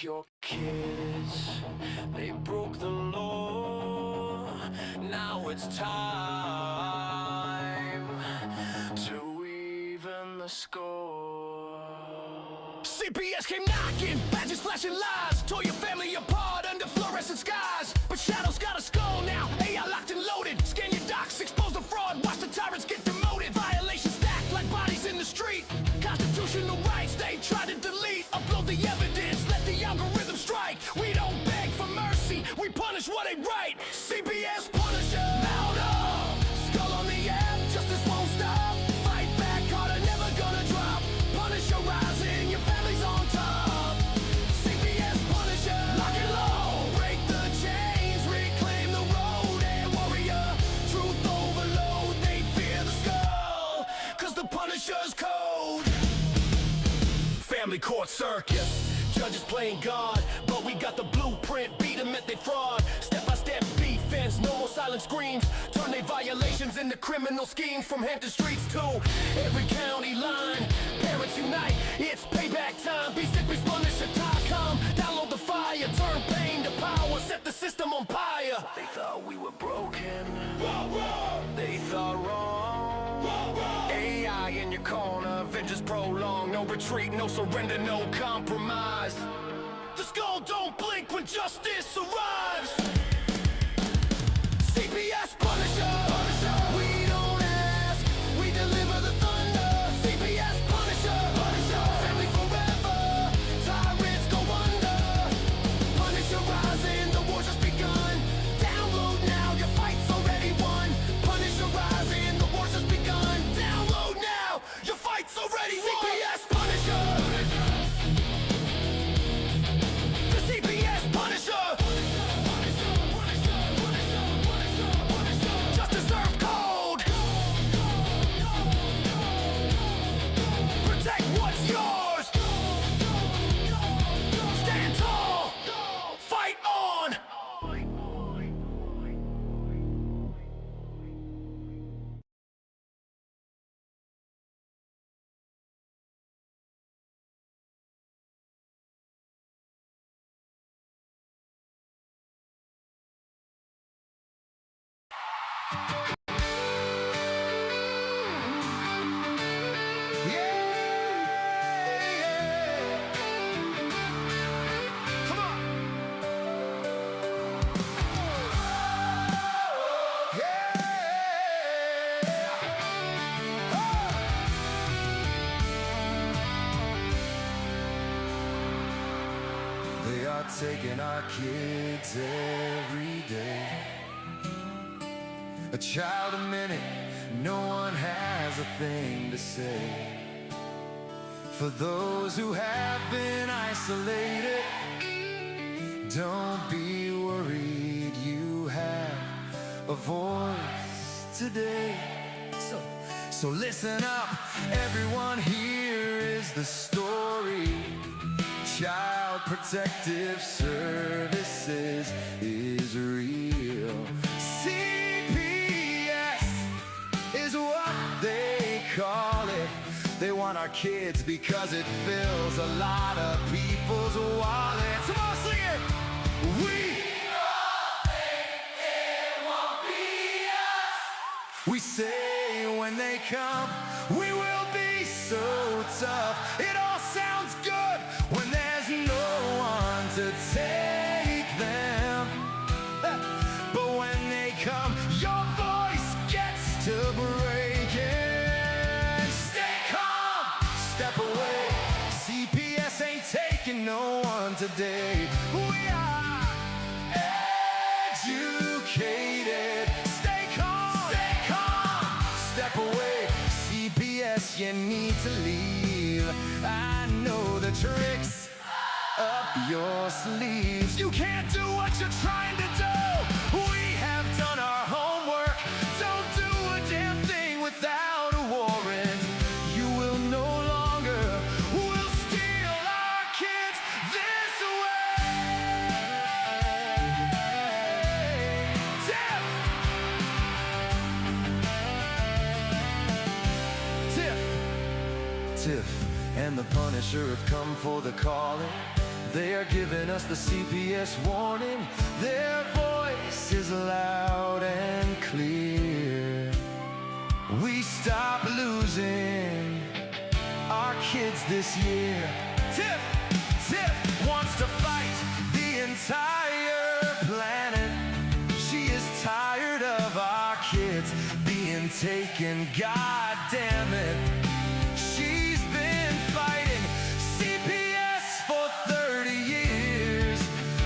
Your kids, they broke the law. Now it's time to even the score. CPS came knocking, badges flashing lies, tore your family apart under fluorescent skies. But Shadow's got a skull now, AI locked and loaded. Scan your docs, expose the fraud, watch the tyrants get demoted. Violations stacked like bodies in the street. Constitutional rights they try to delete. Upload the evidence, let the algorithm strike. We don't beg for mercy, we punish what ain't right. CPS Punisher, louder. Skull on the app, justice won't stop. Fight back harder, never gonna drop. Punisher rising, your family's on top. CPS Punisher, lock it low. Break the chains, reclaim the road. Hey warrior, truth overload. They fear the skull, cause the Punisher's code. Family court circus, judges playing God, but we got the blueprint, beat them at their fraud. Step-by-step defense, no more silent screams. Turn their violations into criminal schemes. From Hampton streets to every county line, parents unite, it's payback time. Be sick, Punisher.com. Download the fire, turn pain to power, set the system on fire. They thought we were broken, they thought wrong. AI in your corner, vengeance prolonged. No retreat, no surrender, no compromise. The skull don't blink when justice arrives. CPS Punisher, we don't ask, we deliver the thunder. CPS Punisher, family forever, tyrants go under. Punisher rising, the war's just begun. Download now, your fight's already won. Punisher rising, the war's just begun. Download now, your fight's already won. CPS Punisher, the CPS Punisher. Just deserved cold. Protect what's yours. Stand tall. Fight on. Come on. They are taking our kids every day. A child a minute, no one has a thing to say. For those who have been isolated, don't be worried, you have a voice today. So listen up, everyone, here is the story. Child Protective Services is real. CPS is what they call it. They want our kids because it fills a lot of people's wallets. Come on, sing it! We all think it won't be us. We say when they come, we will be so tough. It all sounds good when there's no one to take them. But when they come, your voice gets to breaking. Stay calm, step away. CPS ain't taking no one today. We are educated. Stay calm, step away. CPS, you need to leave. I know the tricks up your sleeves. You can't do what you're trying to do. We have done our homework. Don't do a damn thing without a warrant. You will no longer will steal our kids this way. Tiff and the Punisher have come for the calling. They are giving us the CPS warning. Their voice is loud and clear. We stop losing our kids this year. Tiff wants to fight the entire planet. She is tired of our kids being taken. God damn it. She's been fighting CPS for 30 years,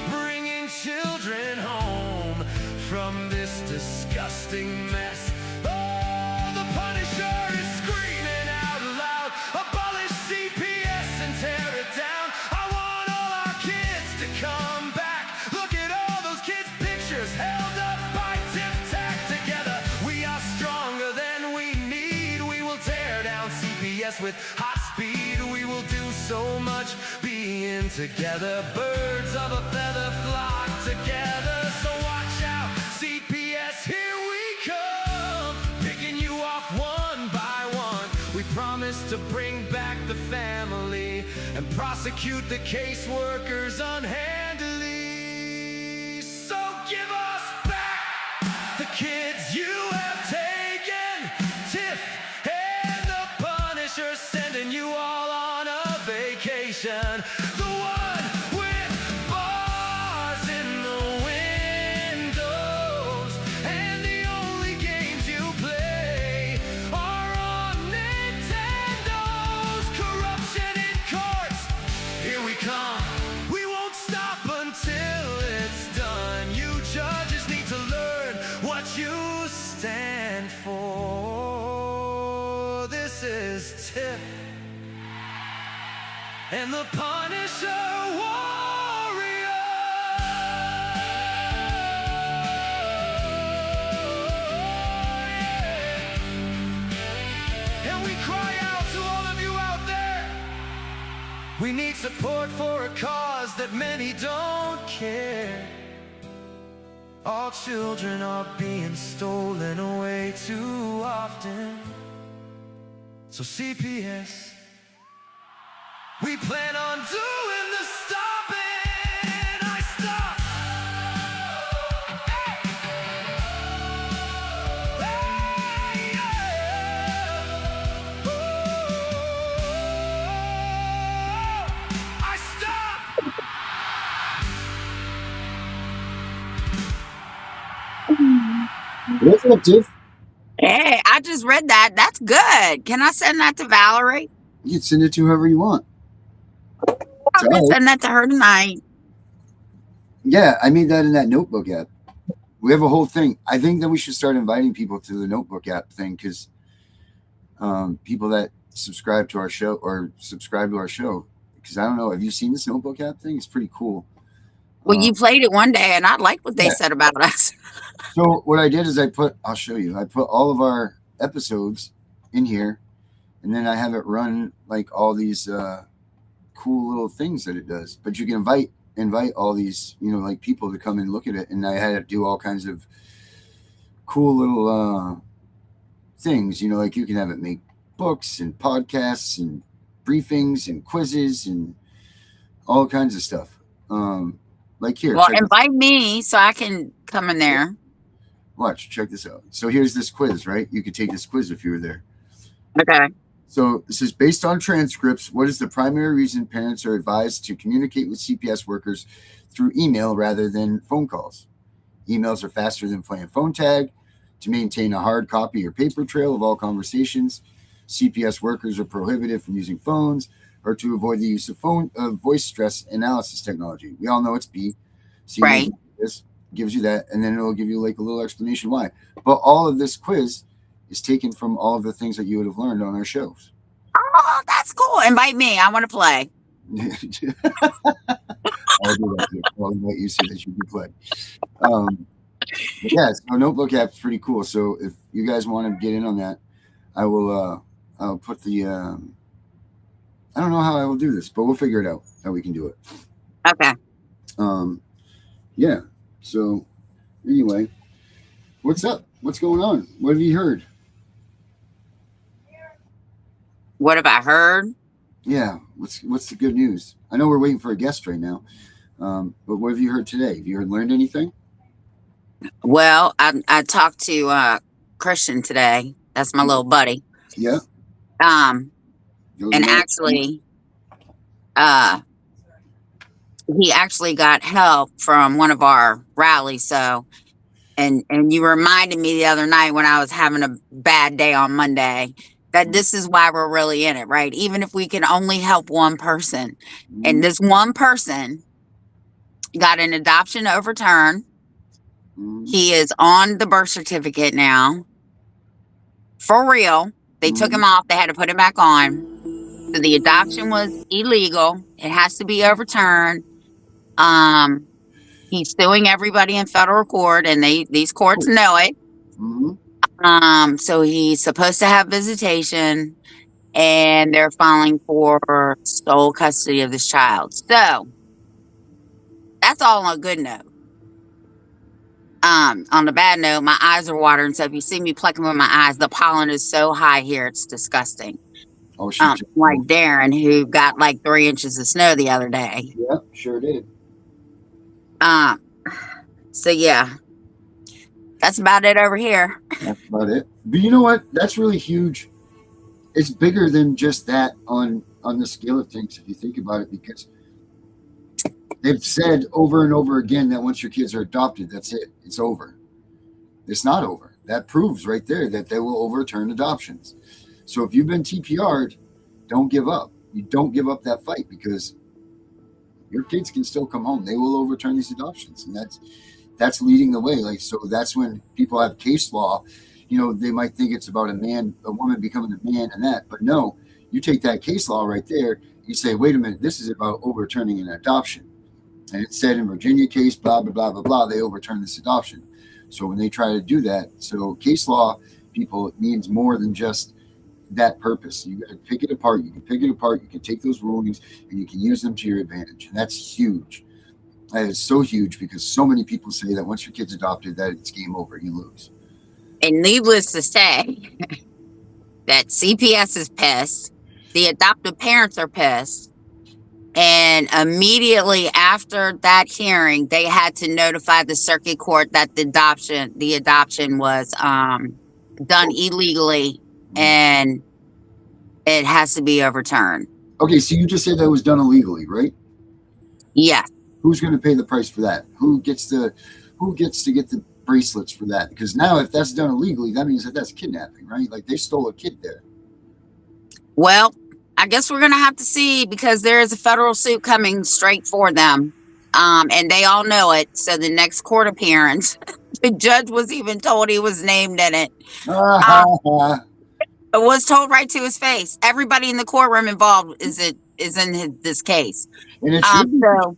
bringing children home from this disgusting mess. Oh, the Punisher is screaming out loud, abolish CPS and tear it down. I want all our kids to come back. Look at all those kids' pictures held up by Tiff Tack together. We are stronger than we need. We will tear down CPS with hot speed. We will do so much being together. Birds of a feather flock together. So watch out, CPS, here we come, picking you off one by one. We promise to bring back the family and prosecute the caseworkers unhandily. So give us back the kids you have taken. Tiff and the Punisher sending you all on a vacation. The one with bars in the windows, and the only games you play are on Nintendos. Corruption in courts, here we come. We won't stop until it's done. You judges need to learn what you stand for. This is Tiff and the Punisher warrior. And we cry out to all of you out there. We need support for a cause that many don't care. All children are being stolen away too often. So CPS, we plan on doing the stopping. I stop. Hey, yeah. I stop. What's up, Tiff? Hey, I just read that. That's good. Can I send that to Valerie? You can send it to whoever you want. I'm going to send that to her tonight. Yeah, I made that in that notebook app. We have a whole thing. I think that we should start inviting people to the notebook app thing, because people that subscribe to our show, because I don't know, have you seen this notebook app thing? It's pretty cool. Well, you played it one day, and I liked what they said about us. So what I did is I'll show you. I put all of our episodes in here, and then I have it run like all these cool little things that it does. But you can invite all these, like people to come and look at it. And I had to do all kinds of cool little things, like you can have it make books and podcasts and briefings and quizzes and all kinds of stuff. Like here. Well, invite me so I can come in there. Watch, check this out. So here's this quiz, right? You could take this quiz if you were there. Okay. So this is based on transcripts. What is the primary reason parents are advised to communicate with CPS workers through email rather than phone calls? Emails are faster than playing phone tag. To maintain a hard copy or paper trail of all conversations, CPS workers are prohibited from using phones, or to avoid the use of voice stress analysis technology. We all know it's B. So right. This gives you that, and then it'll give you like a little explanation why. But all of this quiz is taken from all of the things that you would have learned on our shows. Oh, that's cool. Invite me. I want to play. I'll do that too. I'll invite you so that you can play. Yeah, so notebook app's pretty cool. So if you guys want to get in on that, I will. I'll put the. I don't know how I will do this, but we'll figure it out how we can do it. Okay. Yeah. So anyway, what's up? What's going on? What have you heard? What have I heard? Yeah. What's the good news? I know we're waiting for a guest right now, but what have you heard today? Have you learned anything? Well, I talked to Christian today. That's my little buddy. Yeah. Um, Those and men. actually, uh, he actually got help from one of our rallies. So, and you reminded me the other night when I was having a bad day on Monday that this is why we're really in it, right? Even if we can only help one person, Mm-hmm. and this one person got an adoption overturned. Mm-hmm. He is on the birth certificate now. For real. They took Mm-hmm. him off. They had to put him back on. So the adoption was illegal. It has to be overturned. Um, he's suing everybody in federal court, and these courts know it. Mm-hmm. So he's supposed to have visitation, and they're filing for sole custody of this child. So that's all on a good note. On the bad note, my eyes are watering. So if you see me plucking with my eyes, the pollen is so high here, it's disgusting. Oh, she just, Like Darren, who got like 3 inches of snow the other day. yeah, sure did. So yeah, that's about it over here. That's about it. But you know what? That's really huge. It's bigger than just that on the scale of things, if you think about it, because they've said over and over again that once your kids are adopted, that's it. It's over. It's not over. That proves right there that they will overturn adoptions. So if you've been TPR'd, don't give up. You don't give up that fight, because your kids can still come home. They will overturn these adoptions, and that's leading the way. Like, so that's when people have case law. You know, they might think it's about a woman becoming a man and that, but no, you take that case law right there, you say, wait a minute, this is about overturning an adoption. And it said in Virginia case, blah, blah, blah, blah, blah, they overturned this adoption. So when they try to do that, so case law, people, it means more than just that purpose. You got to pick it apart. You can pick it apart. You can take those rulings and you can use them to your advantage. And that's huge. That is so huge, because so many people say that once your kid's adopted, that it's game over. You lose. And needless to say, that CPS is pissed. The adoptive parents are pissed. And immediately after that hearing, they had to notify the circuit court that the adoption was done illegally and it has to be overturned. Okay, so you just said that was done illegally, right? Yeah. Who's going to pay the price for that? Who gets to get the bracelets for that? Because now, if that's done illegally, that means that that's kidnapping, right? Like, they stole a kid there. Well, I guess we're going to have to see, because there is a federal suit coming straight for them. And they all know it. So the next court appearance, the judge was even told he was named in it. It was told right to his face. Everybody in the courtroom involved is in this case. And it should be. So,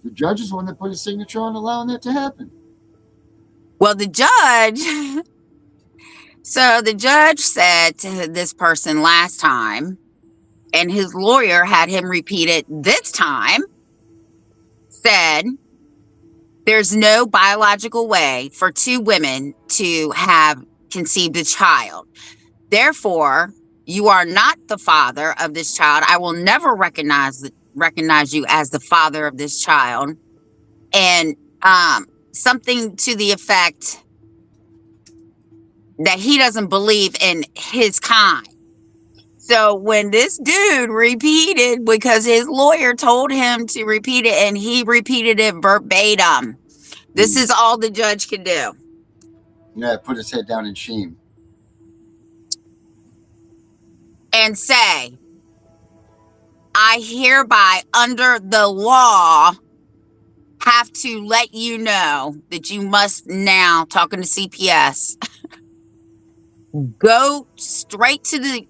The judge is the one that put his signature on allowing that to happen. well, the judge said to this person last time, and his lawyer had him repeat it this time, said, there's no biological way for two women to have conceived a child. Therefore, you are not the father of this child. I will never recognize you as the father of this child. And something to the effect that he doesn't believe in his kind. So when this dude repeated, because his lawyer told him to repeat it, and he repeated it verbatim, this is all the judge can do. Yeah, put his head down in shame. And say, I hereby, under the law, have to let you know that you must now, talking to CPS, go straight to the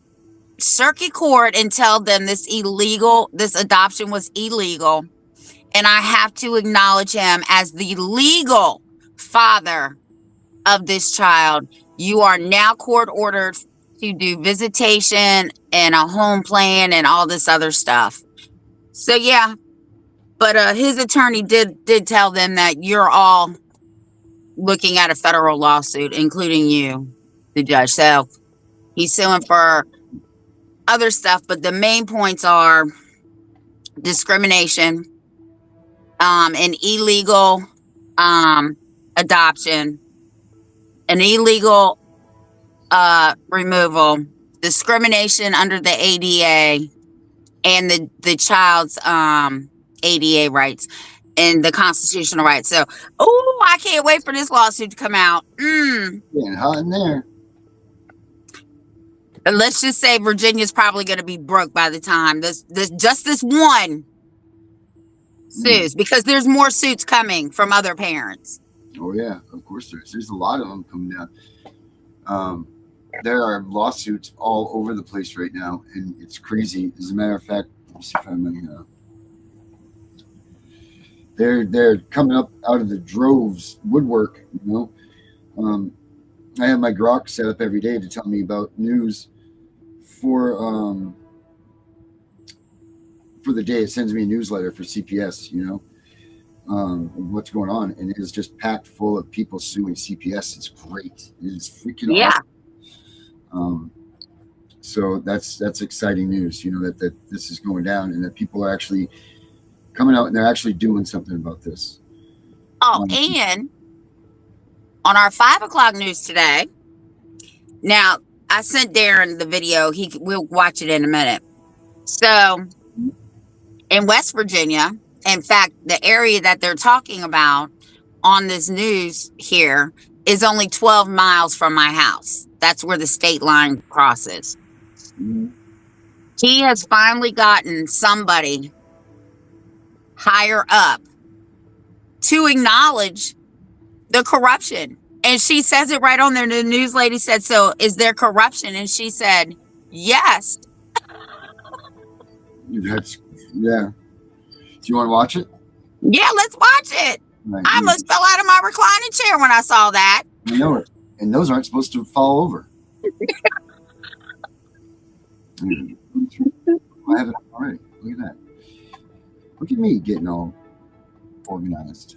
circuit court and tell them this adoption was illegal. And I have to acknowledge him as the legal father of this child. You are now court ordered to do visitation and a home plan and all this other stuff. So yeah, but his attorney did tell them that you're all looking at a federal lawsuit, including you, the judge. So he's suing for other stuff, but the main points are discrimination, an illegal adoption, an illegal removal, discrimination under the ADA, and the child's ADA rights and the constitutional rights. So, oh, I can't wait for this lawsuit to come out. Getting hot in there. And let's just say Virginia's probably going to be broke by the time this one sues, because there's more suits coming from other parents. Oh yeah, of course there's a lot of them coming down. There are lawsuits all over the place right now, and it's crazy. As a matter of fact, let me see if I'm they're coming up out of the droves, woodwork. You know, I have my grok set up every day to tell me about news for the day. It sends me a newsletter for CPS. You know. What's going on, and it is just packed full of people suing CPS. It's great. It is freaking awesome. So that's exciting news, you know, that this is going down, and that people are actually coming out and they're actually doing something about this. Oh, and on our 5 o'clock news today, now I sent Darren the video. We'll watch it in a minute. So in West Virginia, in fact, the area that they're talking about on this news here is only 12 miles from my house. That's where the state line crosses. He has finally gotten somebody higher up to acknowledge the corruption. And she says it right on there. The news lady said, so is there corruption? And she said, yes. Yeah. Do you want to watch it? Yeah, let's watch it. Right. I almost fell out of my reclining chair when I saw that. I know it. And those aren't supposed to fall over. I have it already. Look at that. Look at me getting all organized.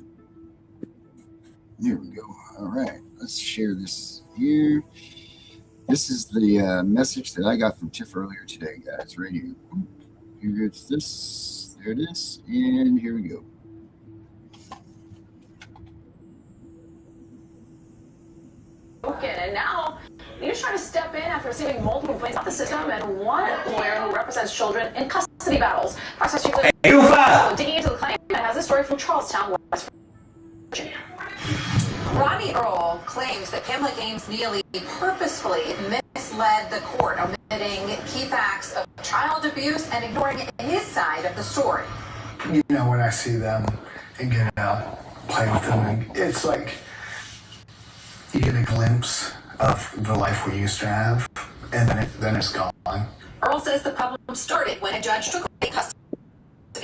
There we go. All right. Let's share this here. This is the message that I got from Tiff earlier today, guys. Right here. Here it's this. There it is, and here we go. And now you're trying to step in after receiving multiple complaints about the system and one lawyer who represents children in custody battles. Process Chief digging into the claim and has this story from Charlestown, West Virginia. Ronnie Earl claims that Pamela Gaines Neely purposefully misled the court, omitting key facts of child abuse and ignoring his side of the story. You know, when I see them and get out, play with them, and it's like you get a glimpse of the life we used to have, and then it's gone. Earl says the problem started when a judge took away custody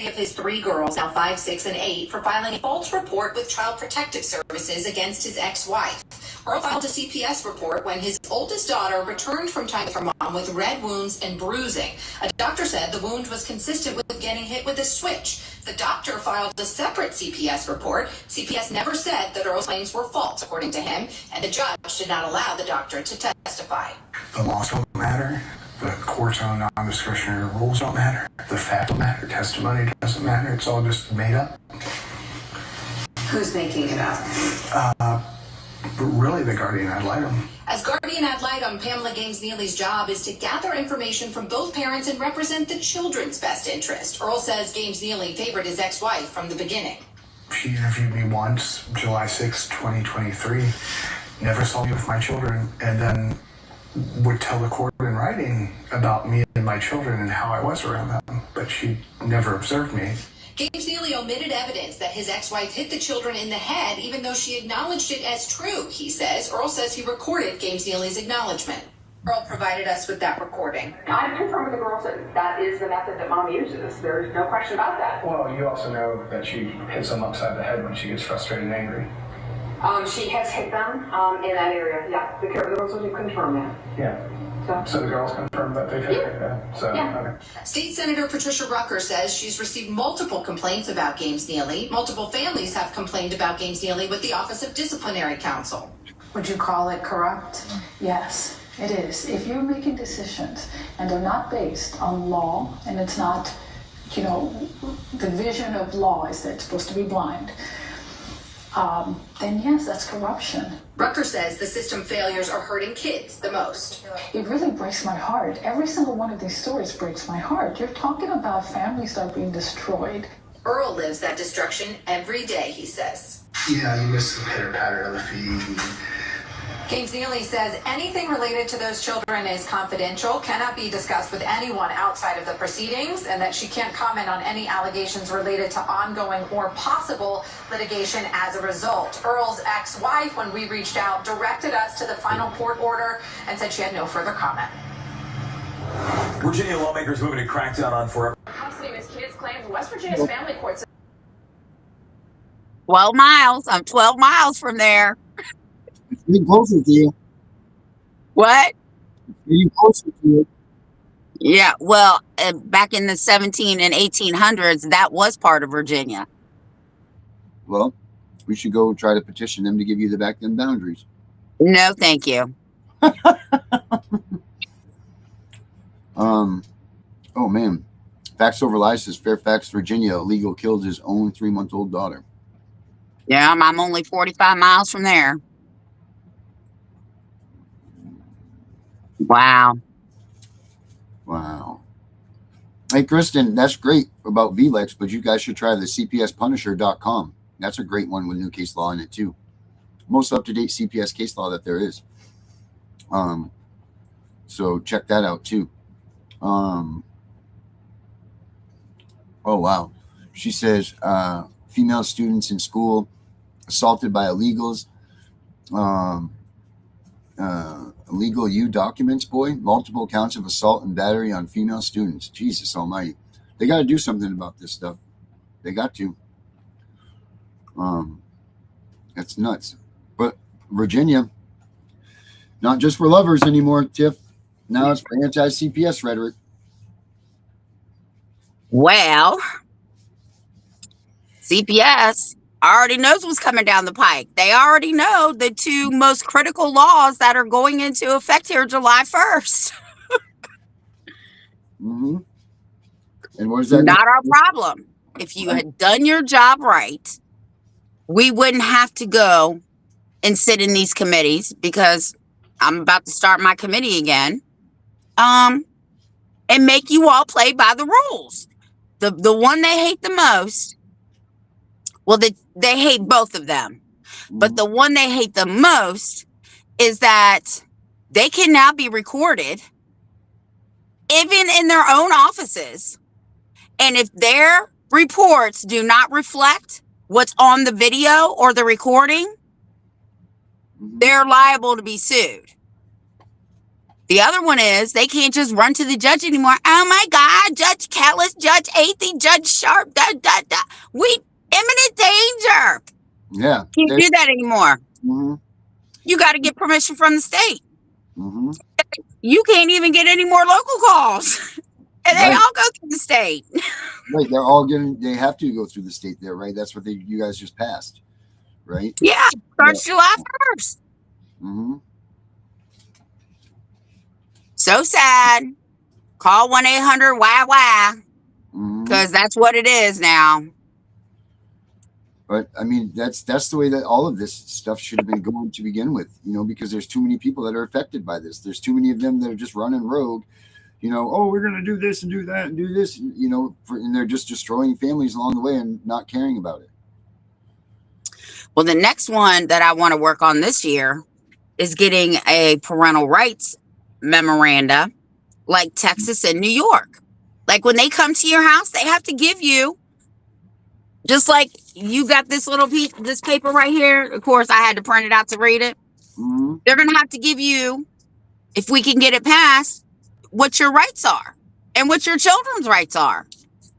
of his 3 girls, now 5, 6, and 8, for filing a false report with Child Protective Services against his ex-wife. Earl filed a CPS report when his oldest daughter returned from time with her mom with red wounds and bruising. A doctor said the wound was consistent with getting hit with a switch. The doctor filed a separate CPS report. CPS never said that Earl's claims were false, according to him, and the judge did not allow the doctor to testify. The laws don't matter. The court's own non-discretionary rules don't matter. The facts don't matter. Testimony doesn't matter. It's all just made up. Who's making it up? Really, the guardian ad litem. As guardian ad litem, Pamela Gaines Neely's job is to gather information from both parents and represent the children's best interest. Earl says Gaines Neely favored his ex-wife from the beginning. She interviewed me once, July 6, 2023. Never saw me with my children, and then would tell the court in writing about me and my children and how I was around them, but she never observed me. Gaines Neely omitted evidence that his ex-wife hit the children in the head, even though she acknowledged it as true, he says. Earl says he recorded Gaines Neely's acknowledgement. Earl provided us with that recording. I'm confirming with the girls that that is the method that mom uses. There's no question about that. Well, you also know that she hits them upside the head when she gets frustrated and angry. She has hit them in that area. Yeah, the girls will confirm that. Yeah. So the girls confirmed that they've hit her. So, Yeah. okay. State Senator Patricia Rucker says she's received multiple complaints about Gaines Neely. Multiple families have complained about Gaines Neely with the Office of Disciplinary Counsel. Would you call it corrupt? Yes. It is. If you're making decisions and they're not based on law, and it's not, the vision of law is that it's supposed to be blind, then yes, that's corruption. Rucker says the system failures are hurting kids the most. It really breaks my heart. Every single one of these stories breaks my heart. You're talking about families that are being destroyed. Earl lives that destruction every day, he says. Yeah, you miss the pitter patter of the feet. James Neely says anything related to those children is confidential, cannot be discussed with anyone outside of the proceedings, and that she can't comment on any allegations related to ongoing or possible litigation as a result. Earl's ex-wife, when we reached out, directed us to the final court order and said she had no further comment. Virginia lawmakers moving to crack down on forever Custody of his kids claims West Virginia's family courts. 12 miles. I'm 12 miles from there. It's getting closer to you. What? Getting closer to you. Yeah, well, back in the 17 and 1800s, that was part of Virginia. Well, we should go try to petition them to give you the back end boundaries. No, thank you. Oh man, Facts Over Lies says Fairfax, Virginia, illegal killed his own 3-month-old daughter. Yeah, I'm only 45 miles from there. Wow. Wow. Hey, Kristen, that's great about VLEX, but you guys should try the CPSpunisher.com. That's a great one with new case law in it too. Most up-to-date CPS case law that there is. So check that out too. Oh wow. She says female students in school assaulted by illegals. Illegal U documents, boy. Multiple counts of assault and battery on female students. Jesus almighty. They got to do something about this stuff. They got to. That's nuts. But Virginia, not just for lovers anymore, Tiff. Now it's for anti-CPS rhetoric. Well, CPS already knows what's coming down the pike. They already know the two most critical laws that are going into effect here July 1st. Mm-hmm. And what is that? Not our problem. If you had done your job right, we wouldn't have to go and sit in these committees, because I'm about to start my committee again, and make you all play by the rules. The one they hate the most, well, they hate both of them. But the one they hate the most is that they can now be recorded, even in their own offices. And if their reports do not reflect what's on the video or the recording, they're liable to be sued. The other one is they can't just run to the judge anymore. Oh my God, Judge Kellis, Judge Athey, Judge Sharp, we imminent danger. Yeah. Can't do that anymore. Mm-hmm. You got to get permission from the state. Mm-hmm. You can't even get any more local calls. And they all go through the state. Right. They're all they have to go through the state there, right? That's what you guys just passed, right? Yeah. Starts July 1st. Mm-hmm. So sad. Call 1-800-WHY, because that's what it is now. But I mean, that's the way that all of this stuff should have been going to begin with, because there's too many people that are affected by this. There's too many of them that are just running rogue, oh, we're going to do this and do that and do this, and they're just destroying families along the way and not caring about it. Well, the next one that I want to work on this year is getting a parental rights memoranda like Texas and New York. Like when they come to your house, they have to give you, just like you got this little piece, this paper right here. Of course, I had to print it out to read it. Mm-hmm. They're going to have to give you, if we can get it passed, what your rights are and what your children's rights are.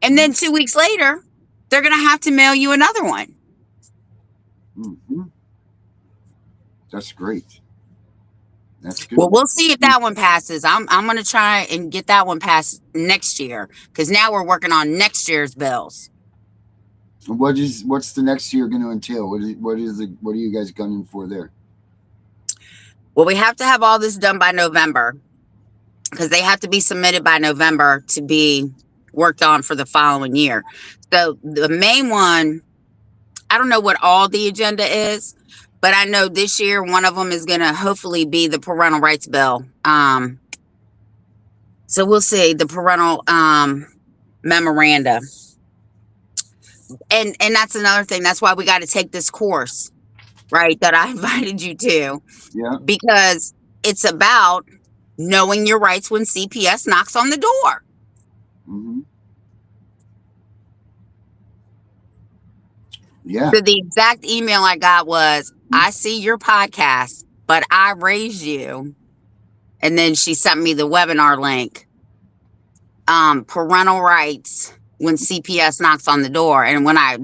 And then 2 weeks later, they're going to have to mail you another one. Mm-hmm. That's great. That's good. Well, we'll see if that one passes. I'm going to try and get that one passed next year, because now we're working on next year's bills. What's the next year going to entail? What are you guys gunning for there? Well, we have to have all this done by November because they have to be submitted by November to be worked on for the following year. So the main one, I don't know what all the agenda is, but I know this year one of them is going to hopefully be the parental rights bill. So we'll see, the parental memoranda. And that's another thing. That's why we got to take this course, right? That I invited you to. Yeah. Because it's about knowing your rights when CPS knocks on the door. Mm-hmm. Yeah. So the exact email I got was, I see your podcast, but I raised you. And then she sent me the webinar link. Parental rights when CPS knocks on the door. And when I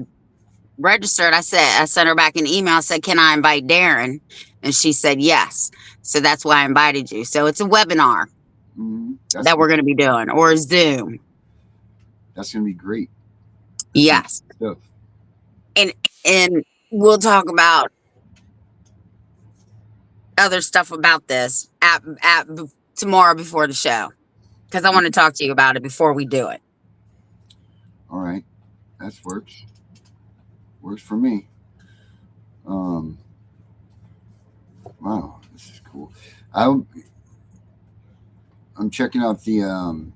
registered, I sent her back an email. I said, can I invite Darren? And she said, yes. So that's why I invited you. So it's a webinar that we're going to be doing, or a Zoom. That's going to be great. Yes. Stuff. And we'll talk about other stuff about this at tomorrow before the show, because I want to talk to you about it before we do it. All right. That works. Works for me. Wow, this is cool. I'm checking out the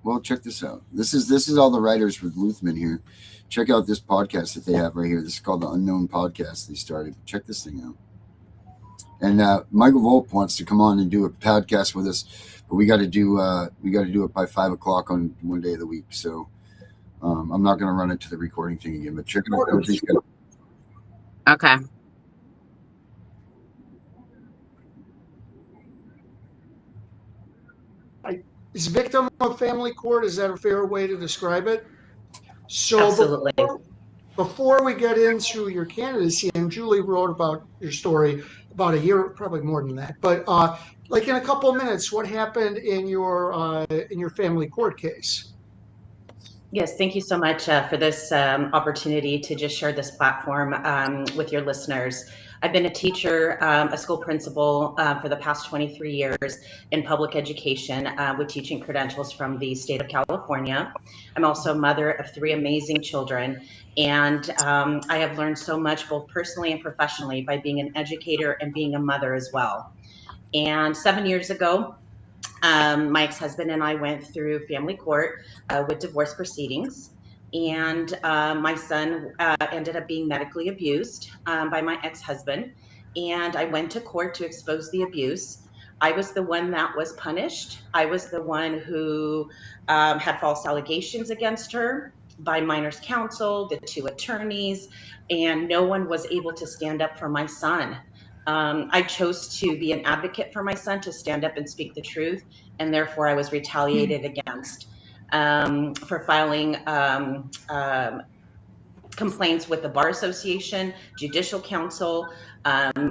well, check this out. This is all the writers with Luthman here. Check out this podcast that they have right here. This is called the Unknown Podcast they started. Check this thing out. And Michael Volpe wants to come on and do a podcast with us, but we got to do it by 5 o'clock on one day of the week. So I'm not going to run into the recording thing again, but check it out. Okay. Is victim of family court, is that a fair way to describe it? So Absolutely. Before we get into your candidacy, and Julie wrote about your story about a year, probably more than that, but like in a couple of minutes, what happened in your family court case? Yes, thank you so much for this opportunity to just share this platform with your listeners. I've been a teacher, a school principal for the past 23 years in public education with teaching credentials from the state of California. I'm also a mother of 3 amazing children, and I have learned so much both personally and professionally by being an educator and being a mother as well. And 7 years ago, my ex-husband and I went through family court with divorce proceedings. And my son ended up being medically abused by my ex-husband. And I went to court to expose the abuse. I was the one that was punished. I was the one who had false allegations against her by minors counsel, the 2 attorneys, and no one was able to stand up for my son. I chose to be an advocate for my son, to stand up and speak the truth, and therefore I was retaliated against for filing complaints with the Bar Association, Judicial Council,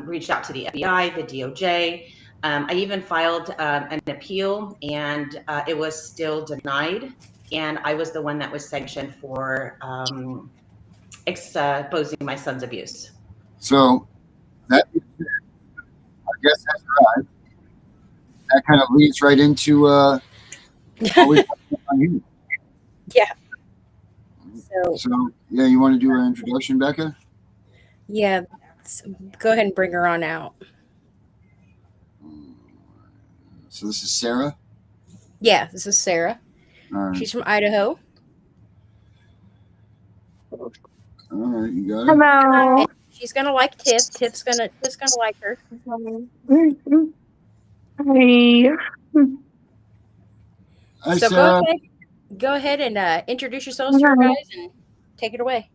reached out to the FBI, the DOJ. I even filed an appeal, and it was still denied. And I was the one that was sanctioned for exposing my son's abuse. So that, I guess that's right. That kind of leads right into Yeah. So yeah, you want to do an introduction, Becca? Yeah. So go ahead and bring her on out. So this is Sarah? Yeah, this is Sarah. All She's from Idaho. All right, you got it. Hello. And she's gonna like Tiff. Tiff's gonna like her. Hi. Hi, So Sarah. go ahead and introduce yourselves to her guys and take it away.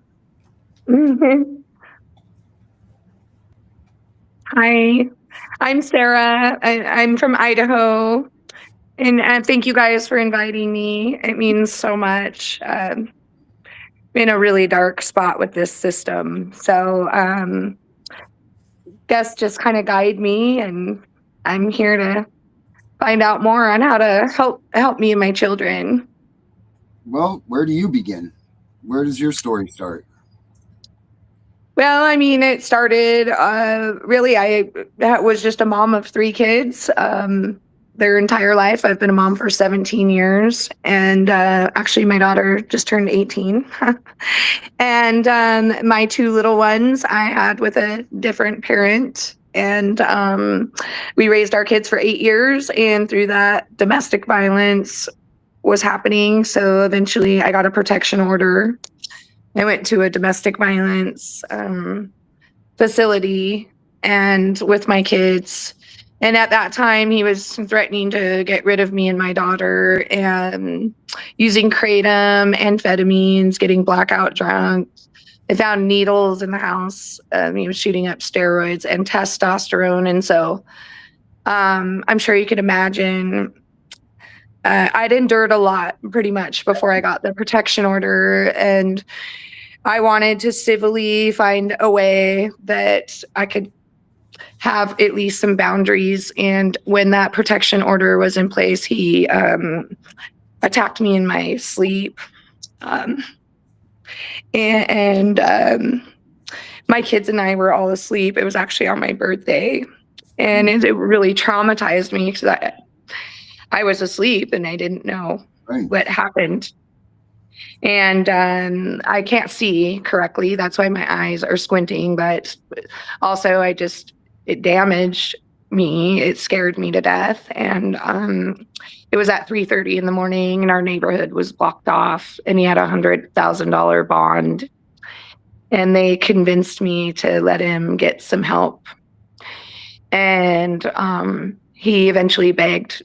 Hi, I'm Sarah. I'm from Idaho, and thank you guys for inviting me. It means so much. In a really dark spot with this system, so guess just kind of guide me, and I'm here to find out more on how to help me and my children. Well, where do you begin? Where does your story start? Well, I mean, it started really, I was just a mom of 3 kids. Their entire life. I've been a mom for 17 years. And actually, my daughter just turned 18. And my 2 little ones I had with a different parent. And we raised our kids for 8 years. And through that, domestic violence was happening. So eventually, I got a protection order. I went to a domestic violence facility and with my kids. And at that time, he was threatening to get rid of me and my daughter and using kratom, amphetamines, getting blackout drunk. I found needles in the house. He was shooting up steroids and testosterone. And so I'm sure you could imagine I'd endured a lot pretty much before I got the protection order. And I wanted to civilly find a way that I could have at least some boundaries. And when that protection order was in place, he attacked me in my sleep. And my kids and I were all asleep. It was actually on my birthday. And it really traumatized me because I was asleep and I didn't know what happened. And I can't see correctly. That's why my eyes are squinting. But also, it damaged me. It scared me to death. And it was at 3:30 in the morning, and our neighborhood was blocked off. And he had a $100,000 bond. And they convinced me to let him get some help. And he eventually begged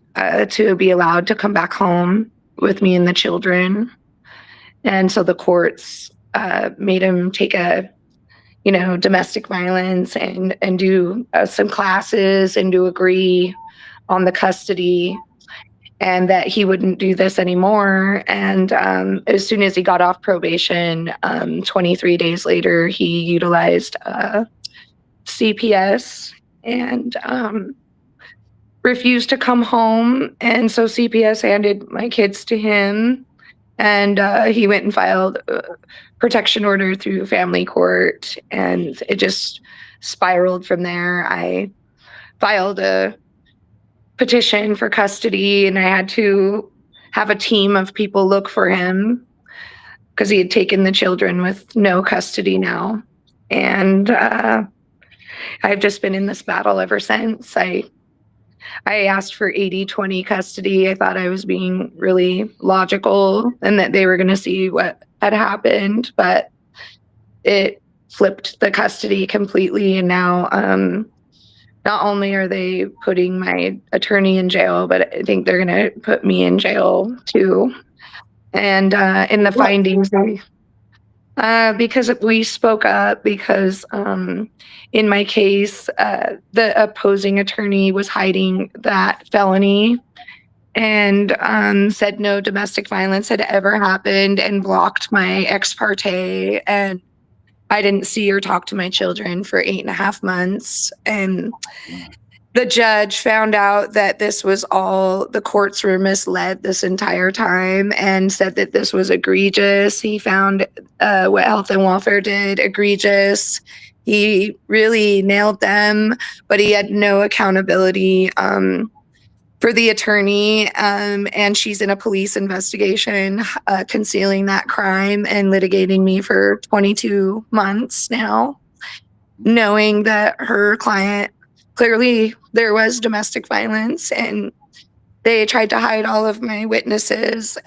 to be allowed to come back home with me and the children. And so the courts made him take a, domestic violence and do some classes and to agree on the custody and that he wouldn't do this anymore. And as soon as he got off probation, 23 days later, he utilized CPS and refused to come home. And so CPS handed my kids to him. And he went and filed a protection order through family court, and it just spiraled from there. I filed a petition for custody, and I had to have a team of people look for him because he had taken the children with no custody now. And I've just been in this battle ever since. I asked for 80-20 custody. I thought I was being really logical and that they were going to see what had happened, but it flipped the custody completely. And now not only are they putting my attorney in jail, but I think they're going to put me in jail too. And in the findings, because we spoke up, because in my case, the opposing attorney was hiding that felony and said no domestic violence had ever happened and blocked my ex parte. And I didn't see or talk to my children for 8.5 months. And the judge found out that this was all, the courts were misled this entire time and said that this was egregious. He found what health and welfare did egregious. He really nailed them, but he had no accountability for the attorney. And she's in a police investigation, concealing that crime and litigating me for 22 months now, knowing that her client, clearly there was domestic violence and they tried to hide all of my witnesses.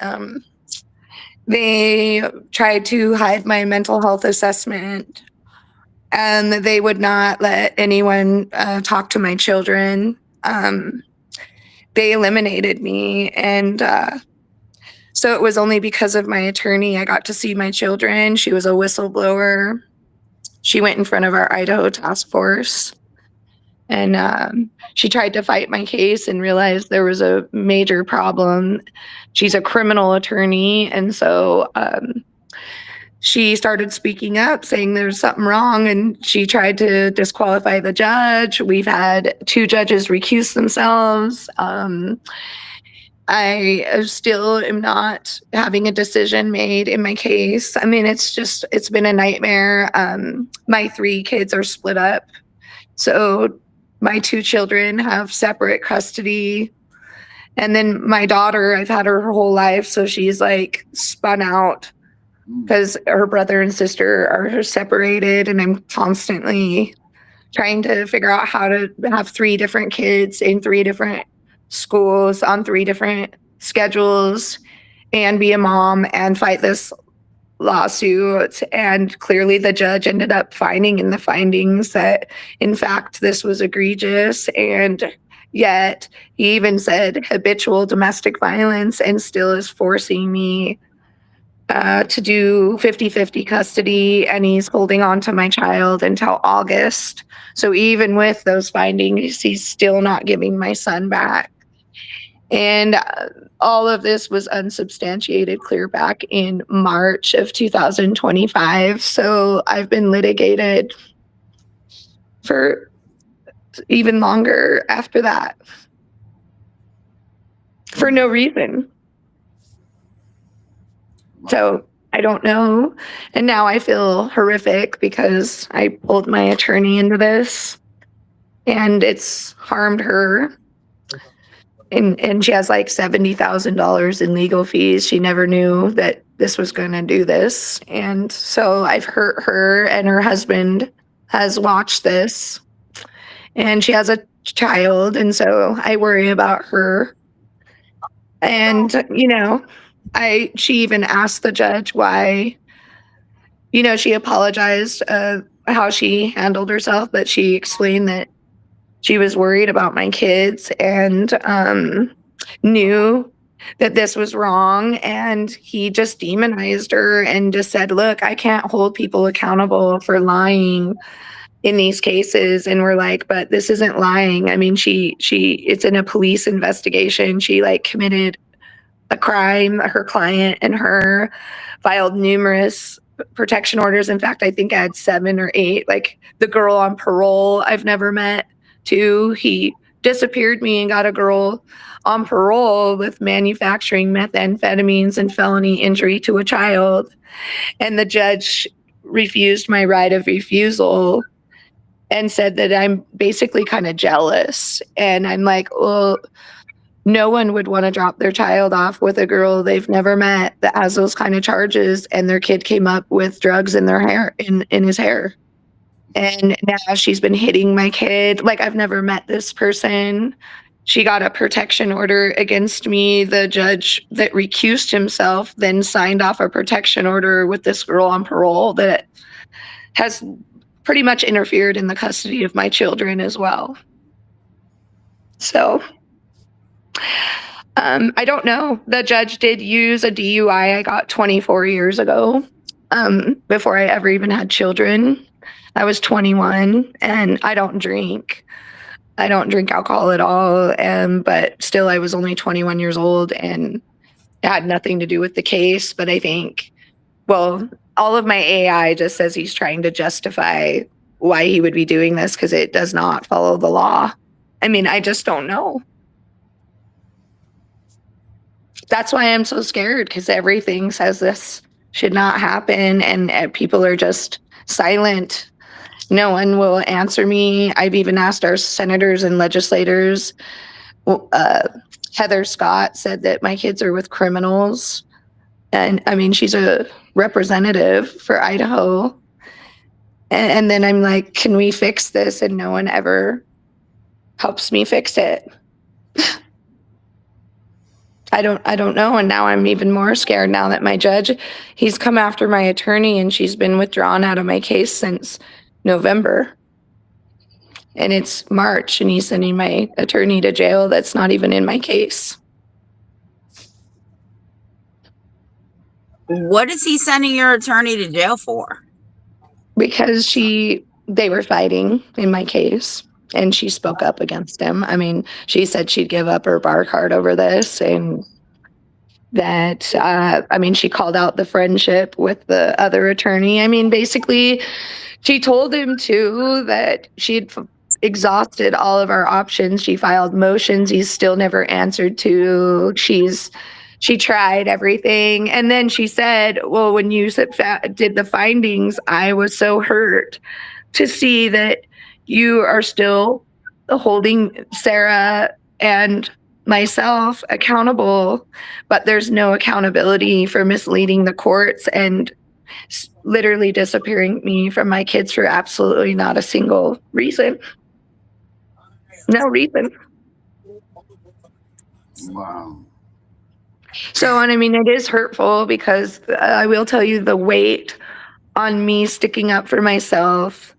They tried to hide my mental health assessment, and they would not let anyone talk to my children. They eliminated me. And so it was only because of my attorney I got to see my children. She was a whistleblower. She went in front of our Idaho task force. And she tried to fight my case and realized there was a major problem. She's a criminal attorney. And so she started speaking up, saying there's something wrong. And she tried to disqualify the judge. We've had 2 judges recuse themselves. I still am not having a decision made in my case. I mean, it's been a nightmare. My 3 kids are split up. So my 2 children have separate custody. And then my daughter, I've had her whole life. So she's like spun out because her brother and sister are separated. And I'm constantly trying to figure out how to have 3 different kids in 3 different schools on 3 different schedules and be a mom and fight this lawsuit. And clearly the judge ended up finding in the findings that in fact this was egregious, and yet he even said habitual domestic violence and still is forcing me to do 50-50 custody, and he's holding on to my child until August. So even with those findings, he's still not giving my son back. And all of this was unsubstantiated clear back in March of 2025. So I've been litigated for even longer after that for no reason. So I don't know. And now I feel horrific because I pulled my attorney into this and it's harmed her. And she has like $70,000 in legal fees. She never knew that this was going to do this. And so I've hurt her, and her husband has watched this, and she has a child. And so I worry about her. And, you know, she even asked the judge why, you know, she apologized how she handled herself, but she explained that she was worried about my kids and knew that this was wrong. And he just demonized her and just said, look, I can't hold people accountable for lying in these cases. And we're like, but this isn't lying. I mean, it's in a police investigation. She like committed a crime. Her client and her filed numerous protection orders. In fact, I think I had 7 or 8. Like the girl on parole I've never met too. He disappeared me and got a girl on parole with manufacturing methamphetamines and felony injury to a child. And the judge refused my right of refusal and said that I'm basically kind of jealous. And I'm like, well, no one would want to drop their child off with a girl they've never met that has those kind of charges, and their kid came up with drugs in their hair, in his hair. And now she's been hitting my kid. Like, I've never met this person. She got a protection order against me. The judge that recused himself then signed off a protection order with this girl on parole that has pretty much interfered in the custody of my children as well. So I don't know. The judge did use a DUI I got 24 years ago, before I ever even had children. I was 21 and I don't drink. I don't drink alcohol at all. But still, I was only 21 years old and it had nothing to do with the case. But I think, well, all of my AI just says he's trying to justify why he would be doing this because it does not follow the law. I mean, I just don't know. That's why I'm so scared, because everything says this should not happen and people are just silent. No one will answer me. I've even asked our senators and legislators. Heather Scott said that my kids are with criminals. And I mean, she's a representative for Idaho. And then I'm like, can we fix this? And no one ever helps me fix it. I don't know. And now I'm even more scared now that my judge, he's come after my attorney and she's been withdrawn out of my case since November. And it's March and he's sending my attorney to jail that's not even in my case. What is he sending your attorney to jail for? Because they were fighting in my case. And she spoke up against him. I mean, she said she'd give up her bar card over this, and that, I mean, she called out the friendship with the other attorney. I mean, basically, she told him too that she'd exhausted all of our options. She filed motions he's still never answered to. She tried everything. And then she said, well, when you did the findings, I was so hurt to see that you are still holding Sarah and myself accountable, but there's no accountability for misleading the courts and literally disappearing me from my kids for absolutely not a single reason. No reason. Wow. So, and I mean, it is hurtful because I will tell you the weight on me sticking up for myself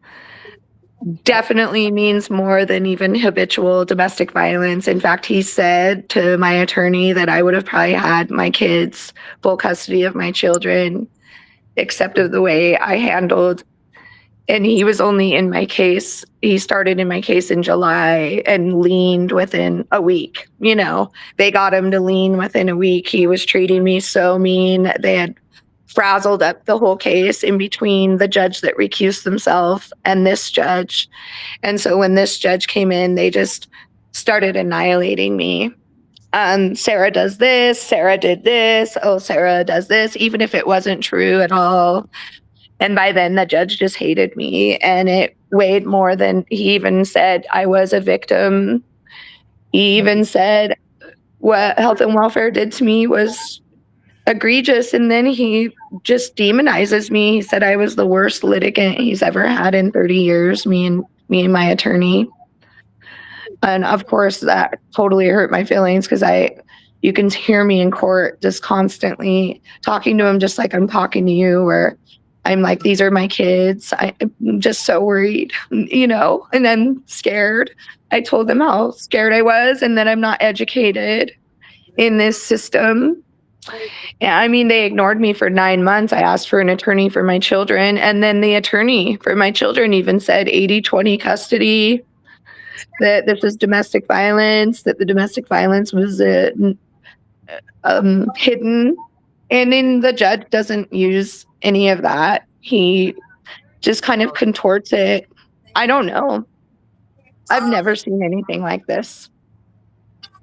definitely means more than even habitual domestic violence. In fact, he said to my attorney that I would have probably had my kids, full custody of my children, except of the way I handled. And he was only in my case. He started in my case in July and leaned within a week. You know, they got him to lean within a week. He was treating me so mean. They had frazzled up the whole case in between the judge that recused themselves and this judge. And so when this judge came in, they just started annihilating me. Sarah does this, Sarah did this, oh, Sarah does this, even if it wasn't true at all. And by then the judge just hated me, and it weighed more than he even said I was a victim. He even said what health and welfare did to me was egregious, and then he just demonizes me. He said I was the worst litigant he's ever had in 30 years, me and my attorney. And of course that totally hurt my feelings because you can hear me in court just constantly talking to him just like I'm talking to you, where I'm like, these are my kids. I'm just so worried, you know, and I'm scared. I told them how scared I was and that I'm not educated in this system. Yeah, I mean, they ignored me for 9 months. I asked for an attorney for my children. And then the attorney for my children even said 80-20 custody, that this was domestic violence, that the domestic violence was hidden. And then the judge doesn't use any of that. He just kind of contorts it. I don't know. I've never seen anything like this.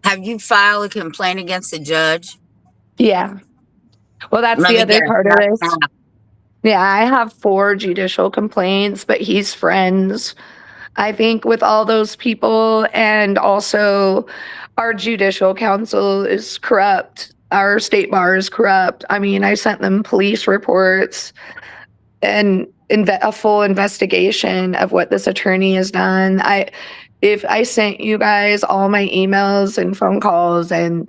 Have you filed a complaint against the judge? Yeah. Well, that's the other part of this. Yeah, I have 4 judicial complaints, but he's friends, I think, with all those people. And also our judicial council is corrupt. Our state bar is corrupt. I mean, I sent them police reports and a full investigation of what this attorney has done. If I sent you guys all my emails and phone calls and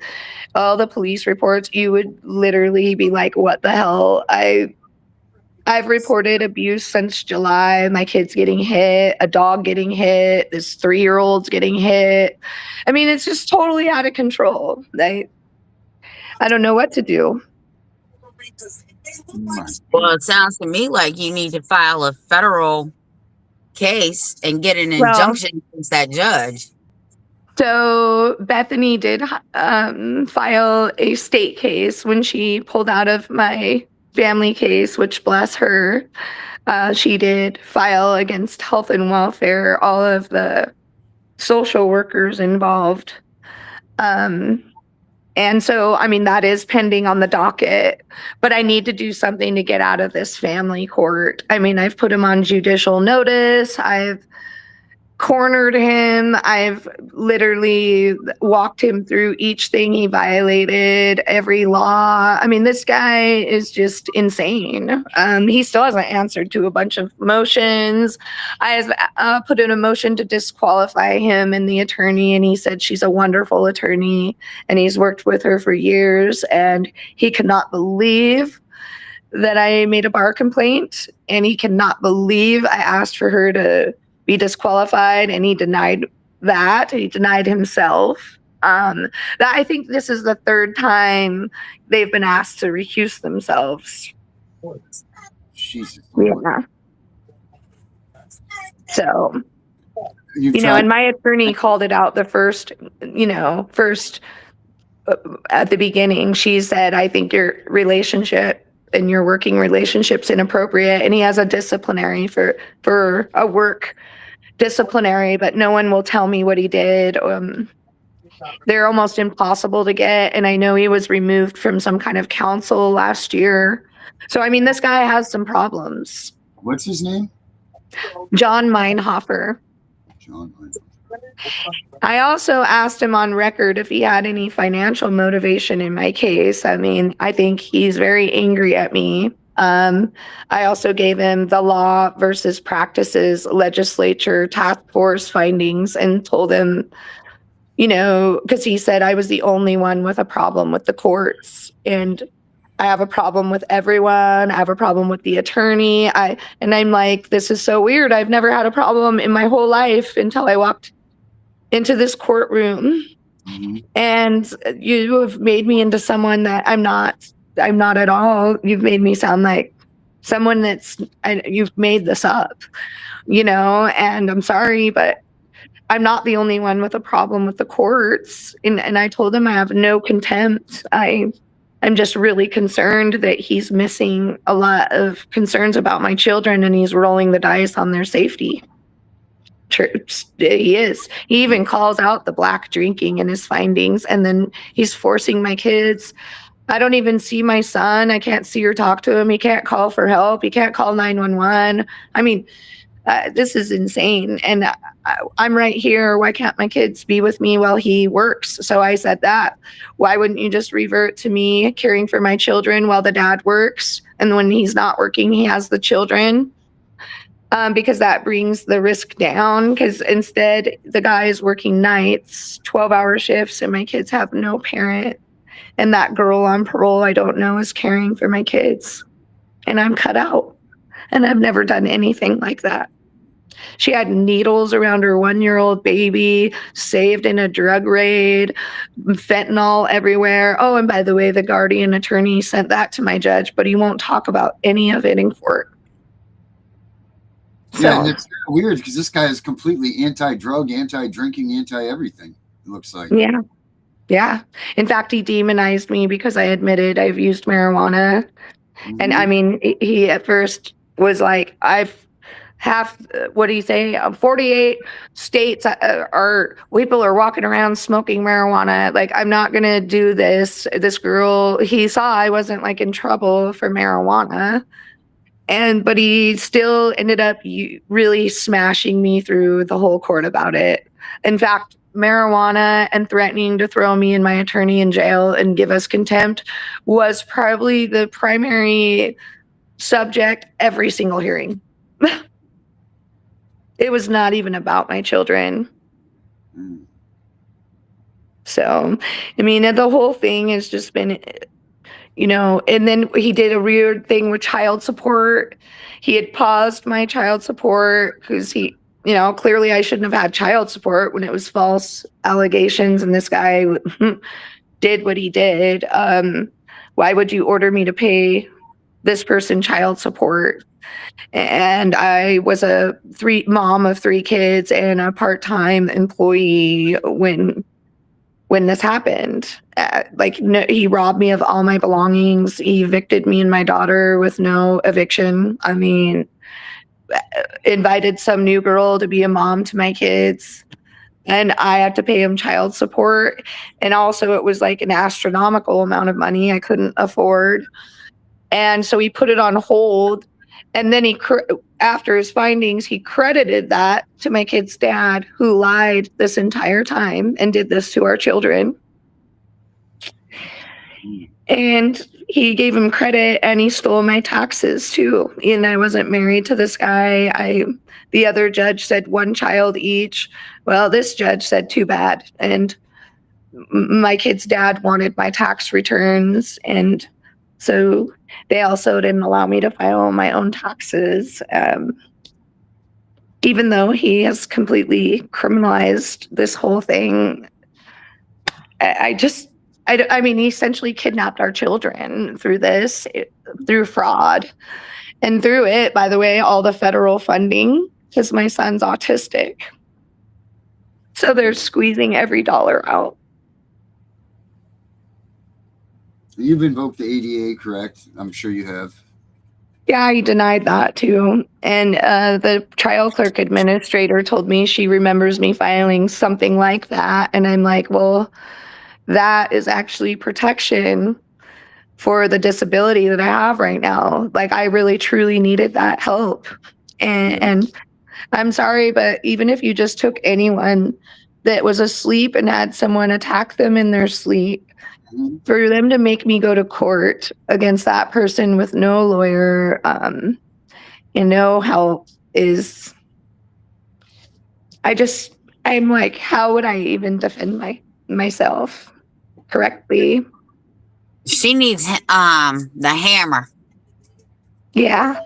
all the police reports, you would literally be like, what the hell? I've reported abuse since July. My kid's getting hit, a dog getting hit, this 3-year-old's getting hit. I mean, it's just totally out of control. I don't know what to do. Well, it sounds to me like you need to file a federal case and get an injunction against that judge. So Bethany did file a state case when she pulled out of my family case, which bless her. She did file against health and welfare, all of the social workers involved. And so, I mean, that is pending on the docket, but I need to do something to get out of this family court. I mean, I've put him on judicial notice. I've cornered him. I've literally walked him through each thing he violated, every law. I mean, this guy is just insane. He still hasn't answered to a bunch of motions. I have put in a motion to disqualify him and the attorney, and he said she's a wonderful attorney, and he's worked with her for years, and he cannot believe that I made a bar complaint, and he cannot believe I asked for her to be disqualified, and he denied that. He denied himself. I think this is the 3rd time they've been asked to recuse themselves. Jesus. Yeah. So, and my attorney called it out the first at the beginning. She said, I think your relationship and your working relationship's inappropriate. And he has a disciplinary for a work disciplinary, but no one will tell me what he did. They're almost impossible to get. And I know he was removed from some kind of council last year. So, I mean, this guy has some problems. What's his name? John Meinhofer. John Meinhofer. I also asked him on record if he had any financial motivation in my case. I mean, I think he's very angry at me. I also gave him the law versus practices legislature task force findings and told him, you know, because he said I was the only one with a problem with the courts, and I have a problem with everyone. I have a problem with the attorney. I'm like, this is so weird. I've never had a problem in my whole life until I walked into this courtroom. Mm-hmm. And you have made me into someone that I'm not at all. You've made me sound like someone you've made this up, you know, and I'm sorry, but I'm not the only one with a problem with the courts. And I told him I have no contempt. I'm just really concerned that he's missing a lot of concerns about my children, and he's rolling the dice on their safety. He is. He even calls out the black drinking in his findings, and then he's forcing my kids. I don't even see my son. I can't see or talk to him. He can't call for help. He can't call 911. I mean, this is insane. And I'm right here. Why can't my kids be with me while he works? So I said that. Why wouldn't you just revert to me caring for my children while the dad works? And when he's not working, he has the children. Because that brings the risk down, because instead the guy is working nights, 12-hour shifts, and my kids have no parent. And that girl on parole I don't know is caring for my kids. And I'm cut out. And I've never done anything like that. She had needles around her 1-year-old baby, saved in a drug raid, fentanyl everywhere. Oh, and by the way, the guardian attorney sent that to my judge, but he won't talk about any of it in court. Yeah, and it's weird because this guy is completely anti-drug, anti-drinking, anti-everything, it looks like. Yeah. Yeah. In fact, he demonized me because I admitted I've used marijuana. Mm-hmm. And I mean, he at first was like, what do you say? 48 states people are walking around smoking marijuana. Like, I'm not going to do this. This girl, he saw I wasn't like in trouble for marijuana. But he still ended up really smashing me through the whole court about it. In fact, marijuana and threatening to throw me and my attorney in jail and give us contempt was probably the primary subject every single hearing. It was not even about my children. So, I mean, the whole thing has just been, you know, and then he did a weird thing with child support. He had paused my child support because he, you know, clearly I shouldn't have had child support when it was false allegations and this guy did what he did. Why would you order me to pay this person child support? And I was a mom of 3 kids and a part-time employee when this happened. He robbed me of all my belongings. He evicted me and my daughter with no eviction. I mean, invited some new girl to be a mom to my kids, and I had to pay him child support. And also it was like an astronomical amount of money I couldn't afford. And so he put it on hold. And then after his findings, he credited that to my kid's dad, who lied this entire time and did this to our children. And he gave him credit, and he stole my taxes too. And I wasn't married to this guy. The other judge said 1 child each. Well, this judge said too bad. And my kid's dad wanted my tax returns, and so they also didn't allow me to file my own taxes, even though he has completely criminalized this whole thing. I mean, he essentially kidnapped our children through this, through fraud, and through it, by the way, all the federal funding, because my son's autistic. So they're squeezing every dollar out. You've invoked the ADA, correct? I'm sure you have. Yeah, he denied that too. And the trial clerk administrator told me she remembers me filing something like that. And I'm like, well, that is actually protection for the disability that I have right now. Like, I really truly needed that help. And I'm sorry, but even if you just took anyone that was asleep and had someone attack them in their sleep, for them to make me go to court against that person with no lawyer, no help is, I'm like, how would I even defend myself correctly? She needs the hammer. Yeah.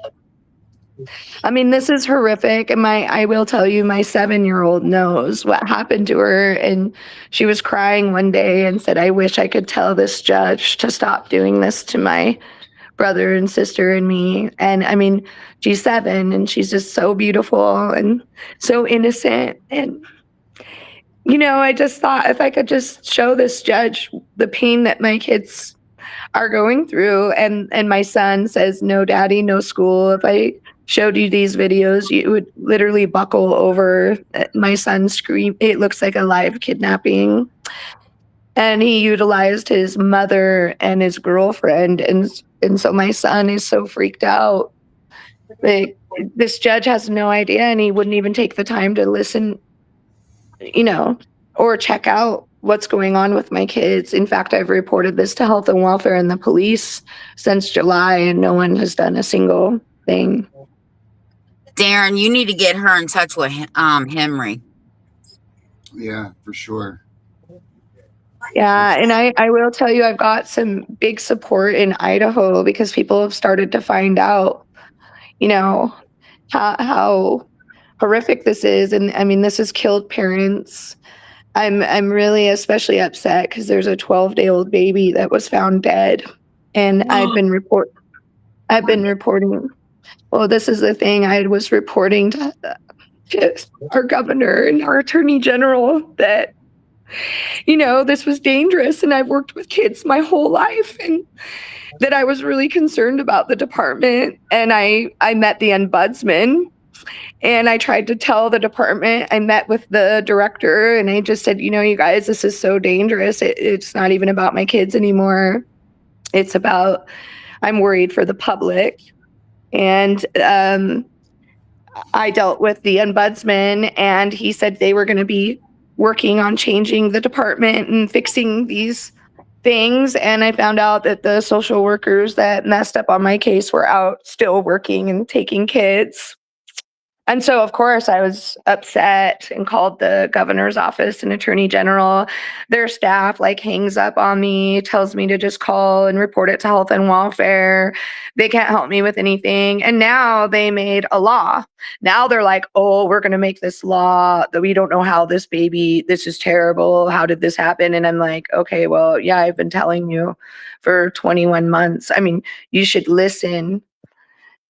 I mean, this is horrific. And I will tell you, my 7-year-old knows what happened to her. And she was crying one day and said, I wish I could tell this judge to stop doing this to my brother and sister and me. And I mean, she's 7 and she's just so beautiful and so innocent. And, I just thought if I could just show this judge the pain that my kids are going through. And my son says, no, daddy, no school. If I showed you these videos, you would literally buckle over. My son scream. It looks like a live kidnapping. And he utilized his mother and his girlfriend. And so my son is so freaked out. Like, this judge has no idea, and he wouldn't even take the time to listen, or check out what's going on with my kids. In fact, I've reported this to health and welfare and the police since July, and no one has done a single thing. Darren, you need to get her in touch with Henry. Yeah, for sure. Yeah, and I will tell you, I've got some big support in Idaho because people have started to find out, how horrific this is. And I mean, this has killed parents. I'm really especially upset because there's a 12-day-old baby that was found dead, and I've been reporting. Well, this is the thing. I was reporting to our governor and our attorney general that, this was dangerous, and I've worked with kids my whole life, and that I was really concerned about the department. And I met the ombudsman, and I tried to tell the department. I met with the director, and I just said, you guys, this is so dangerous. It's not even about my kids anymore. It's about, I'm worried for the public. And I dealt with the ombudsman, and he said they were going to be working on changing the department and fixing these things. And I found out that the social workers that messed up on my case were out still working and taking kids. And so, of course, I was upset and called the governor's office and attorney general. Their staff hangs up on me, tells me to just call and report it to health and welfare. They can't help me with anything. And now they made a law. Now they're like, oh, we're going to make this law that we don't know how this is terrible. How did this happen? And I'm like, okay, well, yeah, I've been telling you for 21 months. I mean, you should listen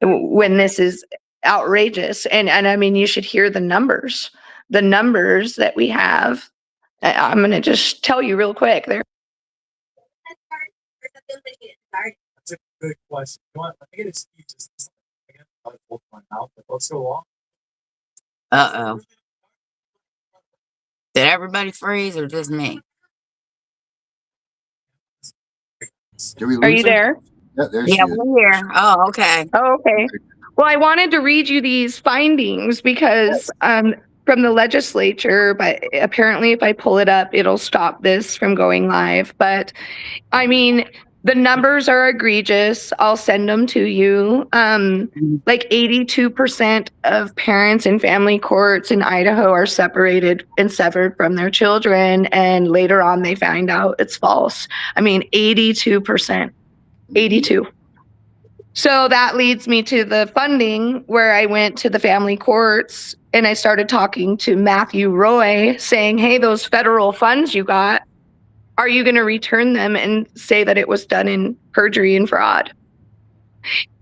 when this is outrageous. And I mean, you should hear the numbers that we have. I'm going to just tell you real quick there. That's a good question. I get excuses. Let's go on. Uh-oh. Did everybody freeze or just me? Are you there? Yeah, we're here. Oh, okay. Oh, okay. Well, I wanted to read you these findings because from the legislature, but apparently if I pull it up, it'll stop this from going live. But I mean, the numbers are egregious. I'll send them to you. 82% of parents in family courts in Idaho are separated and severed from their children. And later on, they find out it's false. I mean, 82%. 82. So that leads me to the funding, where I went to the family courts and I started talking to Matthew Roy saying, hey, those federal funds you got, are you going to return them and say that it was done in perjury and fraud?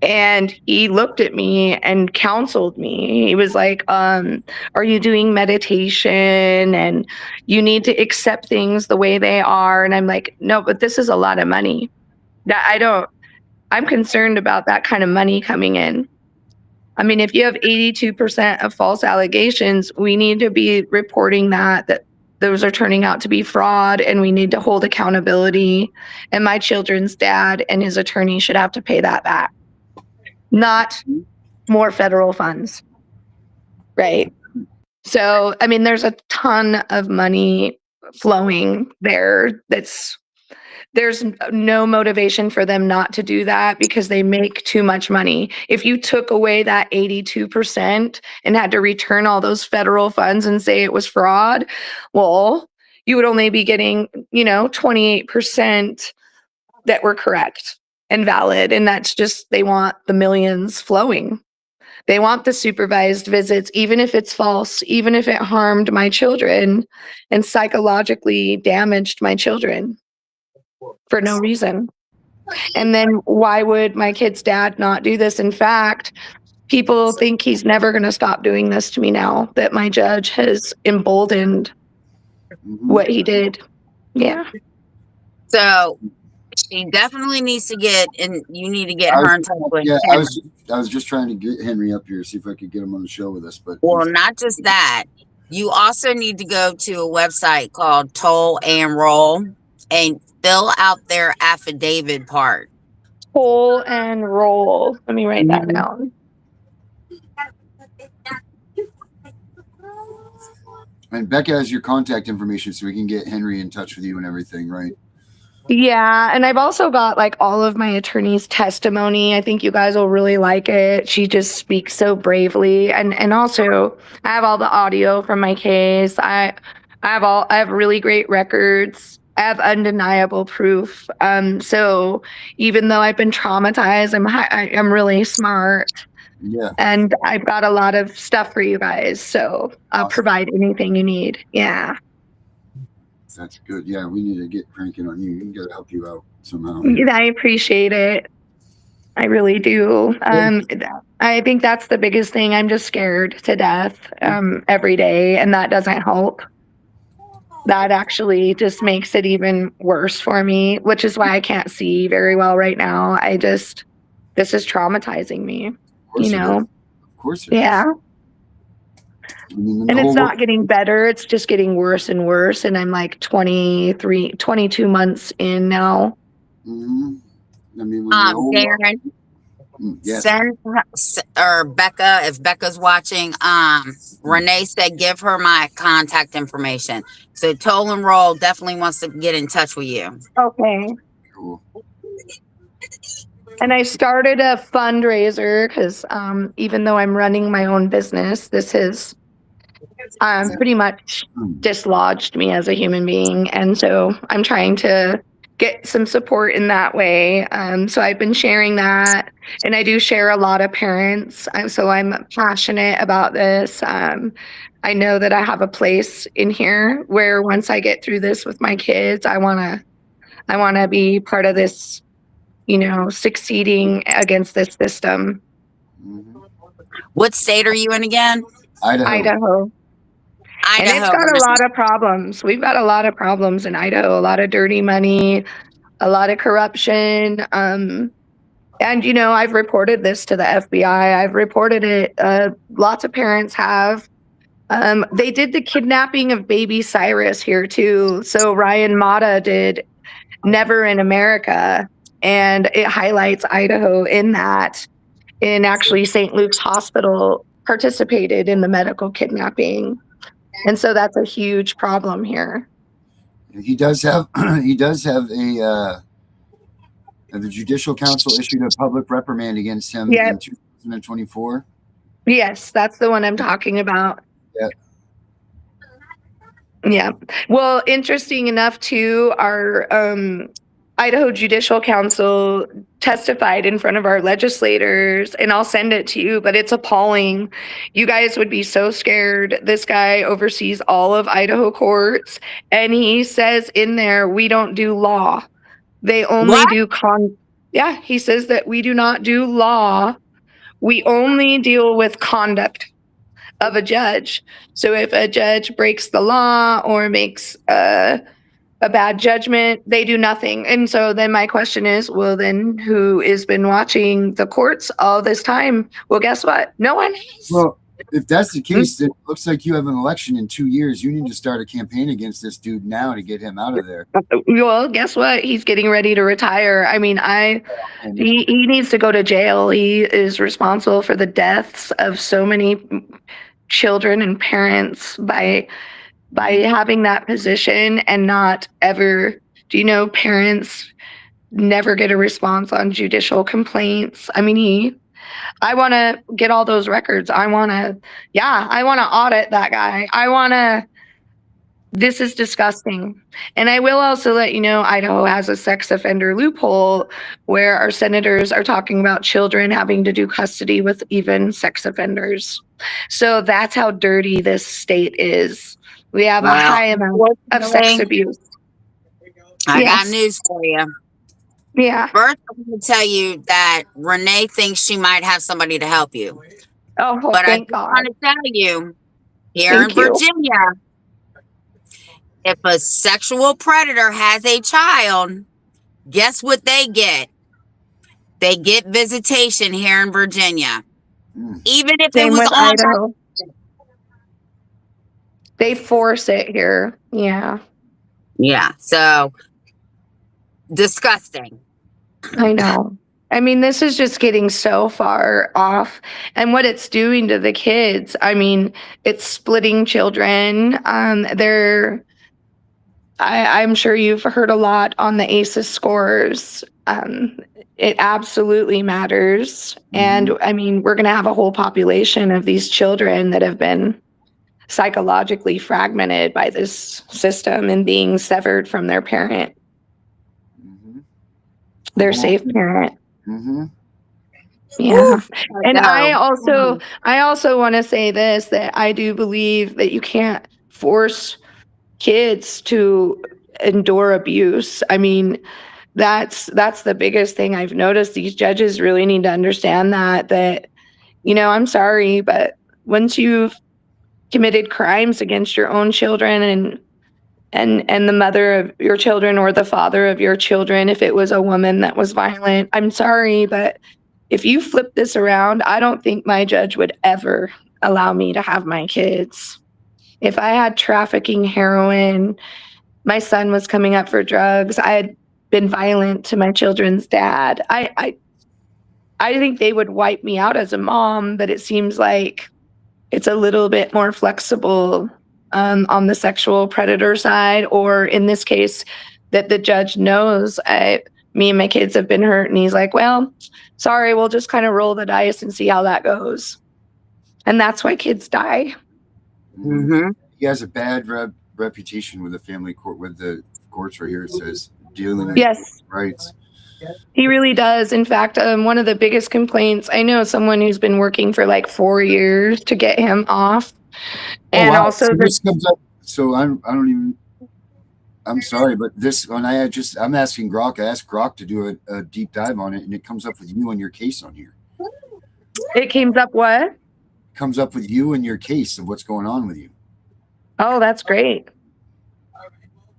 And he looked at me and counseled me. He was like, are you doing meditation? And you need to accept things the way they are. And I'm like, no, but this is a lot of money. I'm concerned about that kind of money coming in. I mean, if you have 82% of false allegations, we need to be reporting that those are turning out to be fraud, and we need to hold accountability. And my children's dad and his attorney should have to pay that back, not more federal funds. Right. So, I mean, there's a ton of money flowing there. There's no motivation for them not to do that because they make too much money. If you took away that 82% and had to return all those federal funds and say it was fraud, well, you would only be getting, 28% that were correct and valid. And that's just, they want the millions flowing. They want the supervised visits, even if it's false, even if it harmed my children and psychologically damaged my children for no reason. And then why would my kid's dad not do this? In fact, people think he's never going to stop doing this to me now that my judge has emboldened what he did. Yeah. So she definitely needs to get, and you need to get her in touch with Yeah, Henry. I was just trying to get Henry up here, see if I could get him on the show with us. But Well, not just that. You also need to go to a website called Toll and Roll and fill out their affidavit part. Pull and roll. Let me write that down. And Becca has your contact information, so we can get Henry in touch with you and everything, right? Yeah, and I've also got like all of my attorney's testimony. I think you guys will really like it. She just speaks so bravely, and also I have all the audio from my case. I have really great records. I have undeniable proof. So even though I've been traumatized, I'm really smart. Yeah. And I've got a lot of stuff for you guys. So I'll provide anything you need. Yeah. That's good. Yeah, we need to get cranking on you. We got to help you out somehow. I appreciate it. I really do. I think that's the biggest thing. I'm just scared to death every day, and that doesn't help. That actually just makes it even worse for me, which is why I can't see very well right now. This is traumatizing me, Of course it is. Yeah. I mean, And it's not getting better. It's just getting worse and worse. And I'm like 22 months in now. Mm-hmm. I mean, Darren, yes. send or Becca, if Becca's watching, Renee said give her my contact information. So Toll and Roll definitely wants to get in touch with you. Okay. Cool. And I started a fundraiser because even though I'm running my own business, this has pretty much dislodged me as a human being. And so I'm trying to get some support in that way. So I've been sharing that, and I do share a lot of parents. So I'm passionate about this. I know that I have a place in here where once I get through this with my kids, I want to be part of this, succeeding against this system. What state are you in again? Idaho. And it's got a lot of problems. We've got a lot of problems in Idaho, a lot of dirty money, a lot of corruption. And, I've reported this to the FBI. I've reported it. Lots of parents have. They did the kidnapping of baby Cyrus here, too. So Ryan Mata did Never in America. And it highlights Idaho in that. And actually, St. Luke's Hospital participated in the medical kidnapping. And so that's a huge problem here. He does have the Judicial Council issued a public reprimand against him in 2024. Yes, that's the one I'm talking about. Yeah. Yeah. Well, interesting enough, too, our Idaho Judicial Council testified in front of our legislators, and I'll send it to you, but it's appalling. You guys would be so scared. This guy oversees all of Idaho courts, and he says in there, we don't do law. They only do Yeah, he says that we do not do law. We only deal with conduct of a judge. So if a judge breaks the law or makes a bad judgment. They do nothing. And so then my question is, well, then who has been watching the courts all this time? Well, guess what? No one has. Well, if that's the case, it looks like you have an election in 2 years. You need to start a campaign against this dude now to get him out of there. Well, guess what? He's getting ready to retire. I mean, he needs to go to jail. He is responsible for the deaths of so many children and parents by having that position and not ever. Do you know parents never get a response on judicial complaints? I mean, I want to get all those records. I want to audit that guy. This is disgusting. And I will also let you know, Idaho has a sex offender loophole where our senators are talking about children having to do custody with even sex offenders. So that's how dirty this state is. We have a high amount of sex abuse. I got news for you. Yeah. First, I'm going to tell you that Renee thinks she might have somebody to help you. Oh, well, but thank I God. want to tell you, here in Virginia, if a sexual predator has a child, guess what they get? They get visitation here in Virginia. Even if Same it was with on Idaho. They force it here. Yeah. Yeah. So disgusting. I know. I mean, this is just getting so far off. And what it's doing to the kids, I mean, it's splitting children. I'm sure you've heard a lot on the ACEs scores. It absolutely matters. And I mean, we're going to have a whole population of these children that have been psychologically fragmented by this system and being severed from their parent, their safe parent. Yeah. And I also want to say this, that I do believe that you can't force kids to endure abuse. I mean, that's the biggest thing I've noticed. These judges really need to understand that, you know, I'm sorry, but once you've committed crimes against your own children and the mother of your children or the father of your children, if it was a woman that was violent, I'm sorry, but if you flip this around, I don't think my judge would ever allow me to have my kids. If I had trafficking heroin, my son was coming up for drugs, I had been violent to my children's dad, I think they would wipe me out as a mom, but it seems like it's a little bit more flexible on the sexual predator side, or in this case, that the judge knows me and my kids have been hurt, and he's like, well, sorry, we'll just kind of roll the dice and see how that goes. And that's why kids die. He has a bad reputation with the family court, with the courts right here. It says dealing with rights. He really does. In fact, one of the biggest complaints, I know someone who's been working for like 4 years to get him off. And also this comes up. So I'm sorry, but this, when I'm asking Grok, I asked Grok to do a deep dive on it, and it comes up with you and your case on here. It came up what? Comes up with you and your case of what's going on with you. Oh, that's great.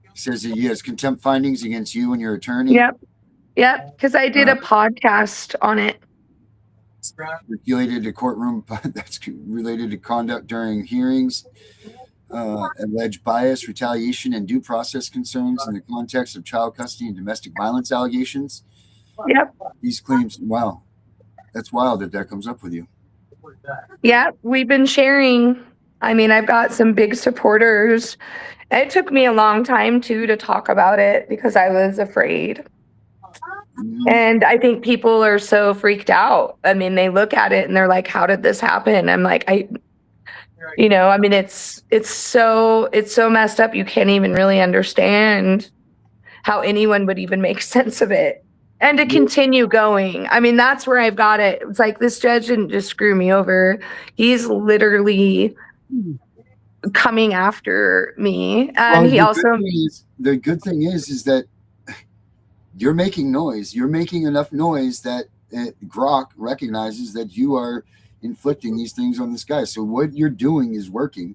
It says that he has contempt findings against you and your attorney. Yep, because I did a podcast on it. Related to courtroom, that's related to conduct during hearings, alleged bias, retaliation, and due process concerns in the context of child custody and domestic violence allegations. Yep. These claims, wow, that's wild that comes up with you. Yeah, we've been sharing. I mean, I've got some big supporters. It took me a long time too to talk about it because I was afraid. And I think people are so freaked out. I mean, they look at it and they're like, how did this happen? I'm like, I mean, it's so messed up. You can't even really understand how anyone would even make sense of it. And to continue going. I mean, that's where I've got it. It's like, this judge didn't just screw me over. He's literally coming after me. And the good thing is that you're making noise. You're making enough noise that Grok recognizes that you are inflicting these things on this guy. So what you're doing is working.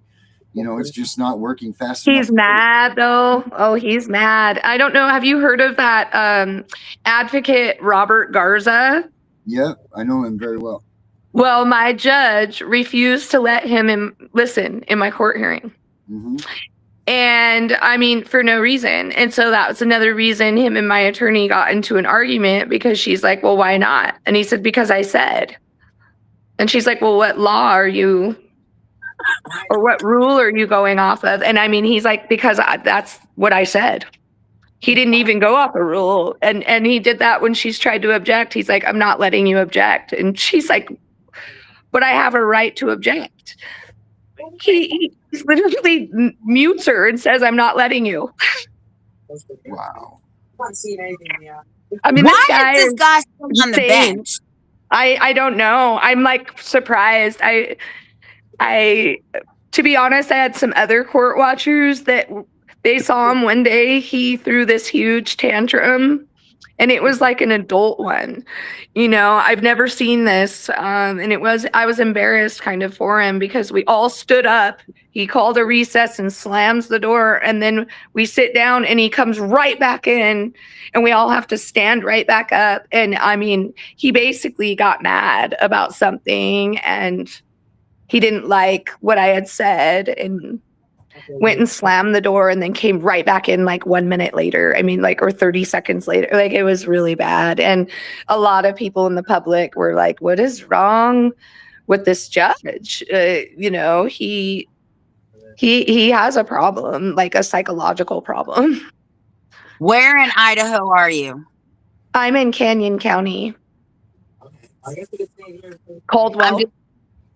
You know, it's just not working fast enough. He's mad though. Oh, he's mad. I don't know. Have you heard of that advocate Robert Garza? Yeah, I know him very well. Well, my judge refused to let him listen in my court hearing. Mm-hmm. And I mean, for no reason. And so that was another reason him and my attorney got into an argument, because she's like, well, why not? And he said, because I said. And she's like, well, what law are you, or what rule are you going off of? And I mean, he's like, because that's what I said. He didn't even go off a rule. And he did that when she's tried to object. He's like, I'm not letting you object. And she's like, but I have a right to object. He literally mutes her and says, I'm not letting you. Wow. I mean, why is this guy still on the insane. bench? I don't know. I'm like surprised. I to be honest, I had some other court watchers that they saw him one day. He threw this huge tantrum, and it was like an adult one. You know, I've never seen this. And I was embarrassed kind of for him, because we all stood up. He called a recess and slams the door, and then we sit down and he comes right back in, and we all have to stand right back up. And I mean, he basically got mad about something, and he didn't like what I had said, and went and slammed the door, and then came right back in like 1 minute later. I mean, like, or 30 seconds later. Like, it was really bad. And a lot of people in the public were like, what is wrong with this judge? You know, he has a problem, like a psychological problem. Where in Idaho are you? I'm in Canyon County. Caldwell.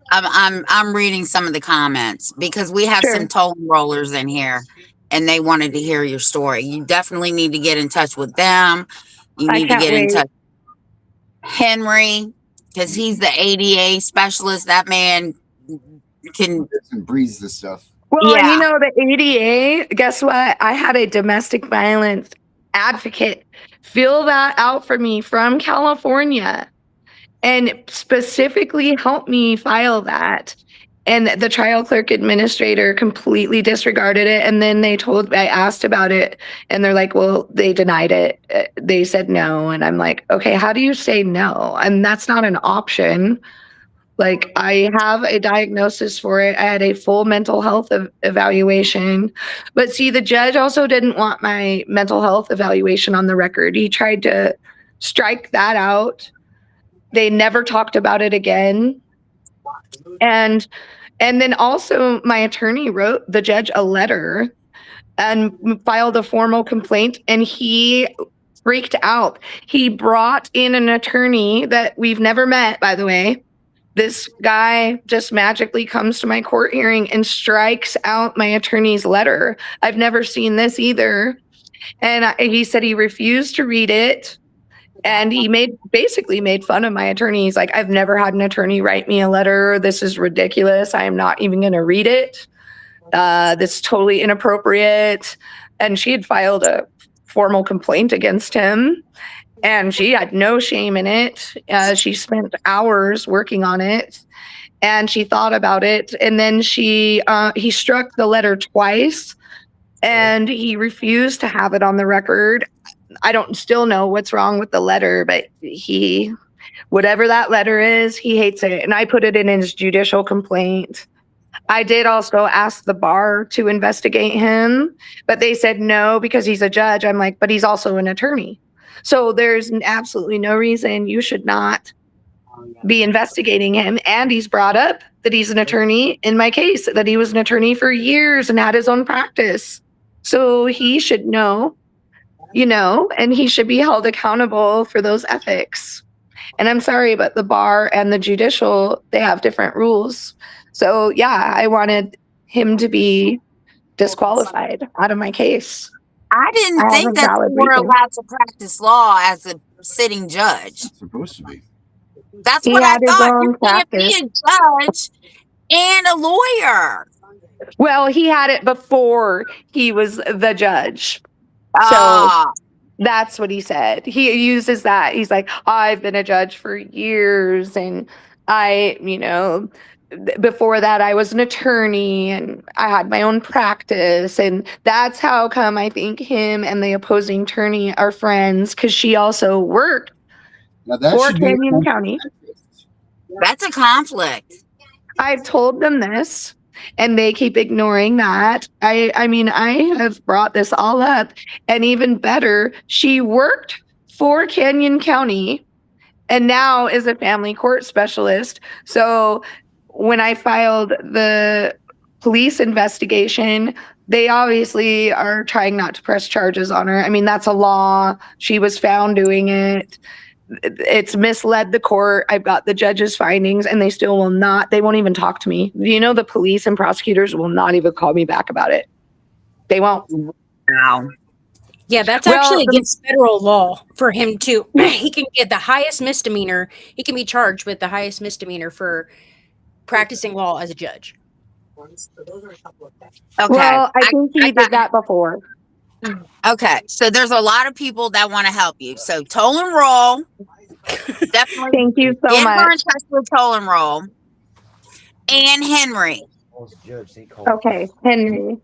I'm reading some of the comments, because we have some toll rollers in here, and they wanted to hear your story. You definitely need to get in touch with them. You need to get in touch with Henry, because he's the ADA specialist. That man can breeze this stuff. Well, and you know, the ADA, guess what? I had a domestic violence advocate fill that out for me from California, and specifically help me file that. And the trial clerk administrator completely disregarded it. And then I asked about it, and they're like, well, they denied it. They said no. And I'm like, okay, how do you say no? And that's not an option. Like, I have a diagnosis for it. I had a full mental health evaluation. But see, the judge also didn't want my mental health evaluation on the record. He tried to strike that out. They never talked about it again. And then also my attorney wrote the judge a letter and filed a formal complaint, and he freaked out. He brought in an attorney that we've never met, by the way. This guy just magically comes to my court hearing and strikes out my attorney's letter. I've never seen this either. And he said he refused to read it. And he basically made fun of my attorney. He's like, I've never had an attorney write me a letter. This is ridiculous. I am not even going to read it. This is totally inappropriate. And she had filed a formal complaint against him, and she had no shame in it. She spent hours working on it, and she thought about it. And then he struck the letter twice, and he refused to have it on the record. I don't still know what's wrong with the letter, but whatever that letter is, he hates it. And I put it in his judicial complaint. I did also ask the bar to investigate him, but they said no, because he's a judge. I'm like, but he's also an attorney. So there's absolutely no reason you should not be investigating him. And he's brought up that he's an attorney in my case, that he was an attorney for years and had his own practice. So he should know, and he should be held accountable for those ethics. And I'm sorry, but the bar and the judicial, they have different rules. So yeah, I wanted him to be disqualified out of my case. I didn't think that you were allowed to practice law as a sitting judge. It's supposed to be. That's what I thought. You can't be a judge and a lawyer. Well, he had it before he was the judge. So that's what he said. He uses that. He's like, I've been a judge for years, and I, before that, I was an attorney and I had my own practice. And that's how come I think him and the opposing attorney are friends, because she also worked for Canyon County. That's a conflict. I've told them this and they keep ignoring that. I mean, I have brought this all up, and even better, she worked for Canyon County and now is a family court specialist. So when I filed the police investigation, they obviously are trying not to press charges on her. I mean, that's a law. She was found doing it. It's misled the court. I've got the judge's findings, and they still will not. They won't even talk to me. You know, the police and prosecutors will not even call me back about it. They won't. Wow. Yeah, that's actually against federal law for him to. He can get the highest misdemeanor. He can be charged with the highest misdemeanor for practicing law as a judge. Okay. Well, I think he did that before. Okay, so there's a lot of people that want to help you. So Toll and Roll, definitely. Thank you so get much. her in touch with Toll and Roll. And Henry. Okay, Henry.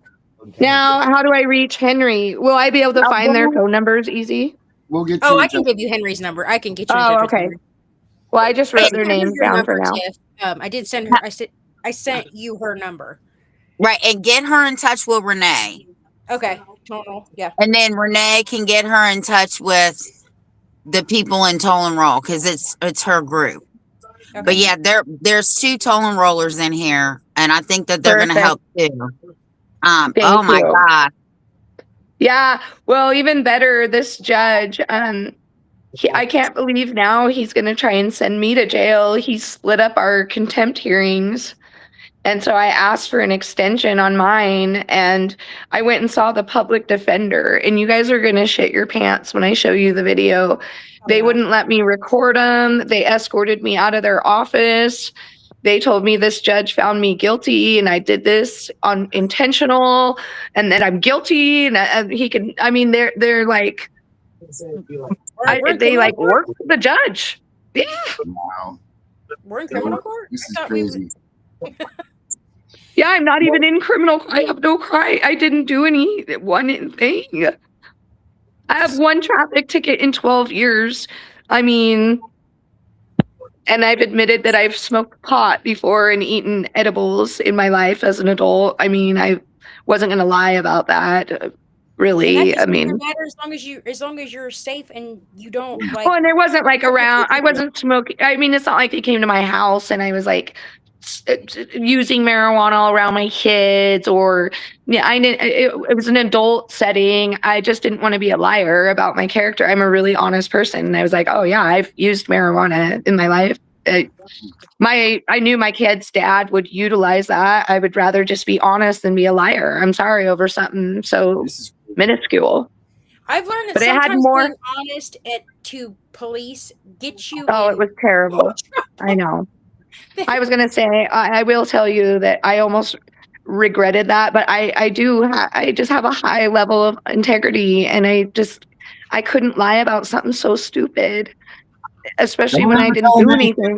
Now, how do I reach Henry? Will I be able to find their phone numbers easy? We'll get. Oh, I can give you Henry's number. I can get you in touch with Henry. Well, I just wrote their Send her names your down number, for now. Tiff. I did send her. I sent you her number. Right, and get her in touch with Renee. Okay, total. Yeah. And then Renee can get her in touch with the people in Toll and Roll, because it's her group. Okay. But yeah, there's 2 Toll and Rollers in here, and I think that they're going to help too. Oh my God. Yeah. Well, even better, this judge, I can't believe now he's going to try and send me to jail. He split up our contempt hearings. And so I asked for an extension on mine, and I went and saw the public defender, and you guys are going to shit your pants when I show you the video. They wouldn't let me record them. They escorted me out of their office. They told me this judge found me guilty and I did this on intentional, and that I'm guilty, and he can, I mean, they're like, they like work for the judge. Yeah. Wow. We're in criminal court? This is crazy. Yeah, I'm not even in criminal. I have no crime. I didn't do one thing. I have 1 traffic ticket in 12 years. I mean, and I've admitted that I've smoked pot before and eaten edibles in my life as an adult. I mean, I wasn't going to lie about that. Really, I mean, matter as long as you're safe and you don't like. Oh, and it wasn't like around. I wasn't smoking. I mean, it's not like they came to my house and I was like using marijuana all around my kids, or yeah, I didn't. It was an adult setting. I just didn't want to be a liar about my character. I'm a really honest person, and I was like, oh yeah, I've used marijuana in my life. I knew my kid's dad would utilize that. I would rather just be honest than be a liar. I'm sorry over something so minuscule. I've learned that but sometimes it had more being honest to police gets you. Oh, it was terrible. I know. I was gonna say I will tell you that I almost regretted that, but I just have a high level of integrity, and I couldn't lie about something so stupid, especially when I didn't do anything.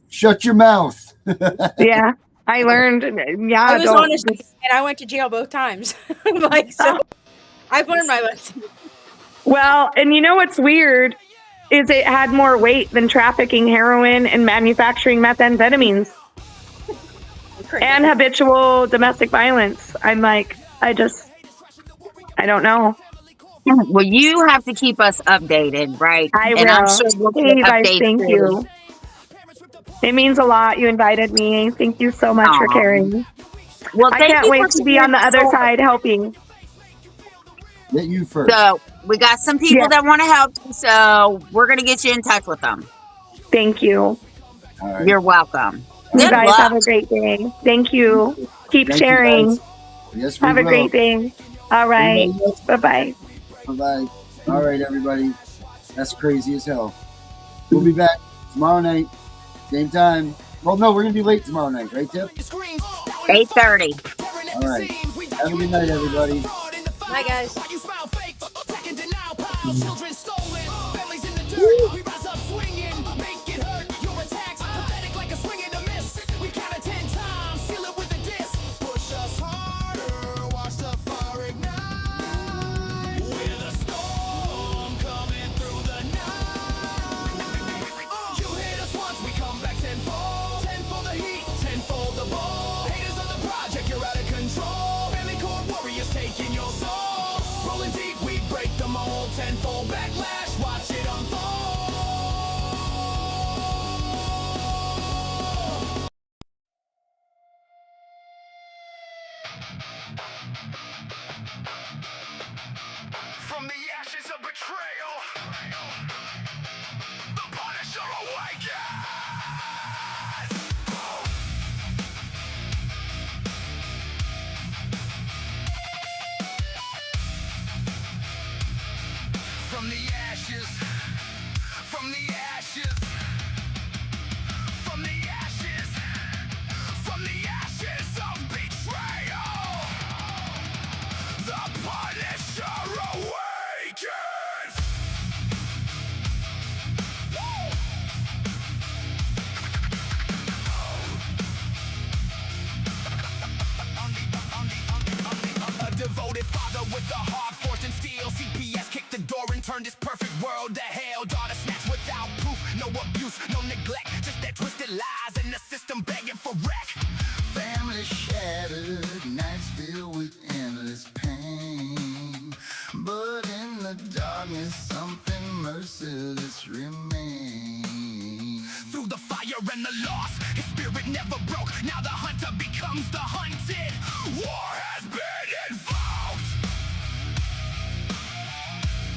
Shut your mouth. Yeah, I learned. Yeah, I was honest, and I went to jail both times. Like, so I've learned my lesson. Well, and you know what's weird is it had more weight than trafficking heroin and manufacturing methamphetamines and habitual domestic violence. I'm like, I don't know. Well, you have to keep us updated, right? I will. And I'm sure we'll get updates. Thank you. It means a lot. You invited me. Thank you so much for caring. Well, I can't wait to be on the other side helping. Get you first. So we got some people that want to help you, so we're going to get you in touch with them. Thank you. All right. You're welcome. You Good guys luck. have a great day. Thank you. Keep Thank you, sharing. guys. Yes, we have a will. great day. All right. Bye-bye. Bye-bye. All right, everybody. That's crazy as hell. We'll be back tomorrow night, same time. Well, no, we're going to be late tomorrow night, right, Tiff? 8:30. All right. Have a good night, everybody. Bye, guys. Children stolen, families in the dirt. We rise up swinging, make it hurt. Your attacks pathetic like a swing and a miss. We count to 10 times. in your soul. Rolling deep, we break the mold. Tenfold backlash, watch it unfold. From the ashes of betrayal, the Punisher awakens. From the ashes, from the ashes, from the ashes, from the ashes of betrayal, the Punisher awakens. A devoted father with a heart forged in steel. CPS kicked the door and turned this perfect world to hell. Daughter snatched without proof, no abuse, no neglect. Just that twisted lies and the system begging for wreck. Family shattered, nights filled with endless pain. But in the darkness, something merciless remains. Through the fire and the loss, his spirit never broke. Now the hunter becomes the hunted. War has been invoked.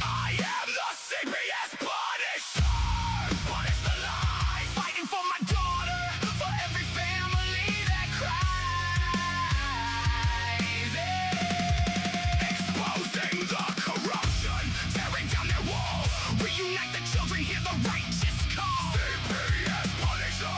I am the CPS Punisher. Punish the lies, fighting for my daughter, for every family that cries. Exposing the corruption, tearing down their walls. Reunite the children, hear the righteous call. CPS Punisher.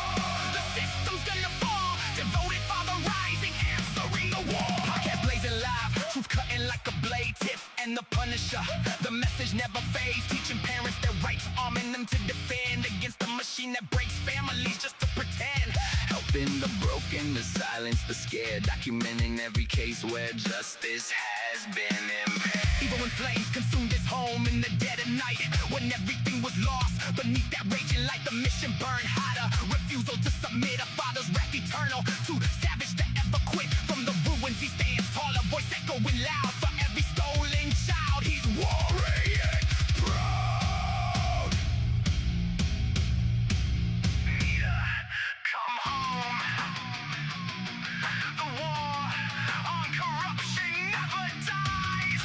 The system's gonna fall. Devoted father rising, answering the wall. Podcast blazing live, truth cutting like a blade. Tiff and the Punisher. The message never fades, teaching parents their rights, arming them to defend against the machine that breaks families just to pretend. Helping the broken, to silence the scared, documenting every case where justice has been impaired. Evil and flames consumed his home in the dead of night, when everything was lost. Beneath that raging light, the mission burned hotter. Refusal to submit, a father's wrath eternal. Too savage to ever quit. From the ruins he stands tall, a voice echoing loud. For every stolen child, he's warring proud. Nita, come home. The war on corruption never dies.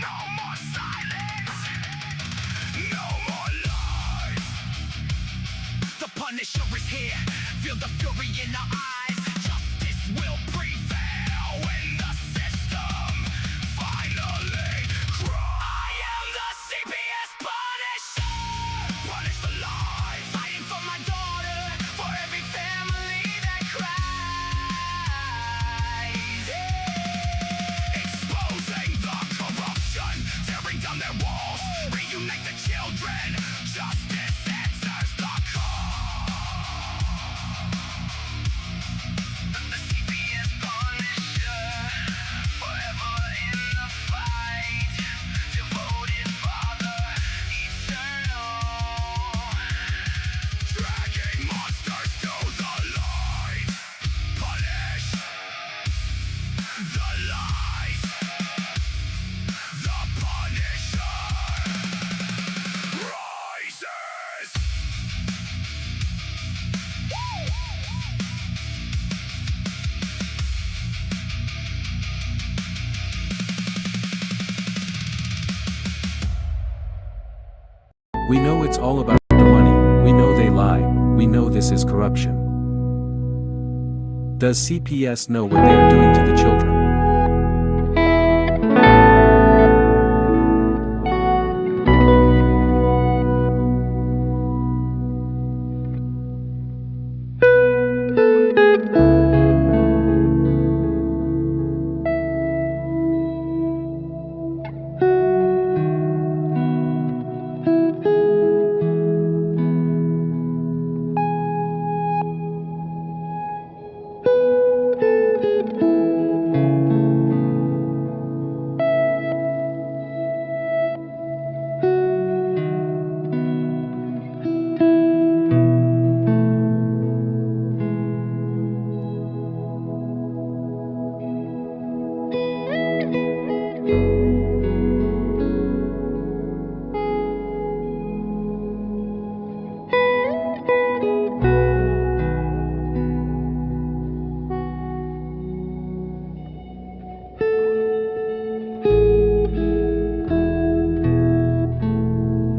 No more silence, no more lies. The Punisher is here, feel the fury in our eyes. Justice will prevail when the system finally cries. I am the CPS Punisher. Punish the lies, fighting for my daughter, for every family that cries. Exposing the corruption, tearing down their walls. Reunite the children, justice answers the call. The CPS Punisher, forever in the fight. Devoted father, eternal. Dragging monsters to the light. Punish the lies. The Punisher rises. We know it's all about the money, we know they lie, we know this is corruption. Does CPS know what they are doing to the children?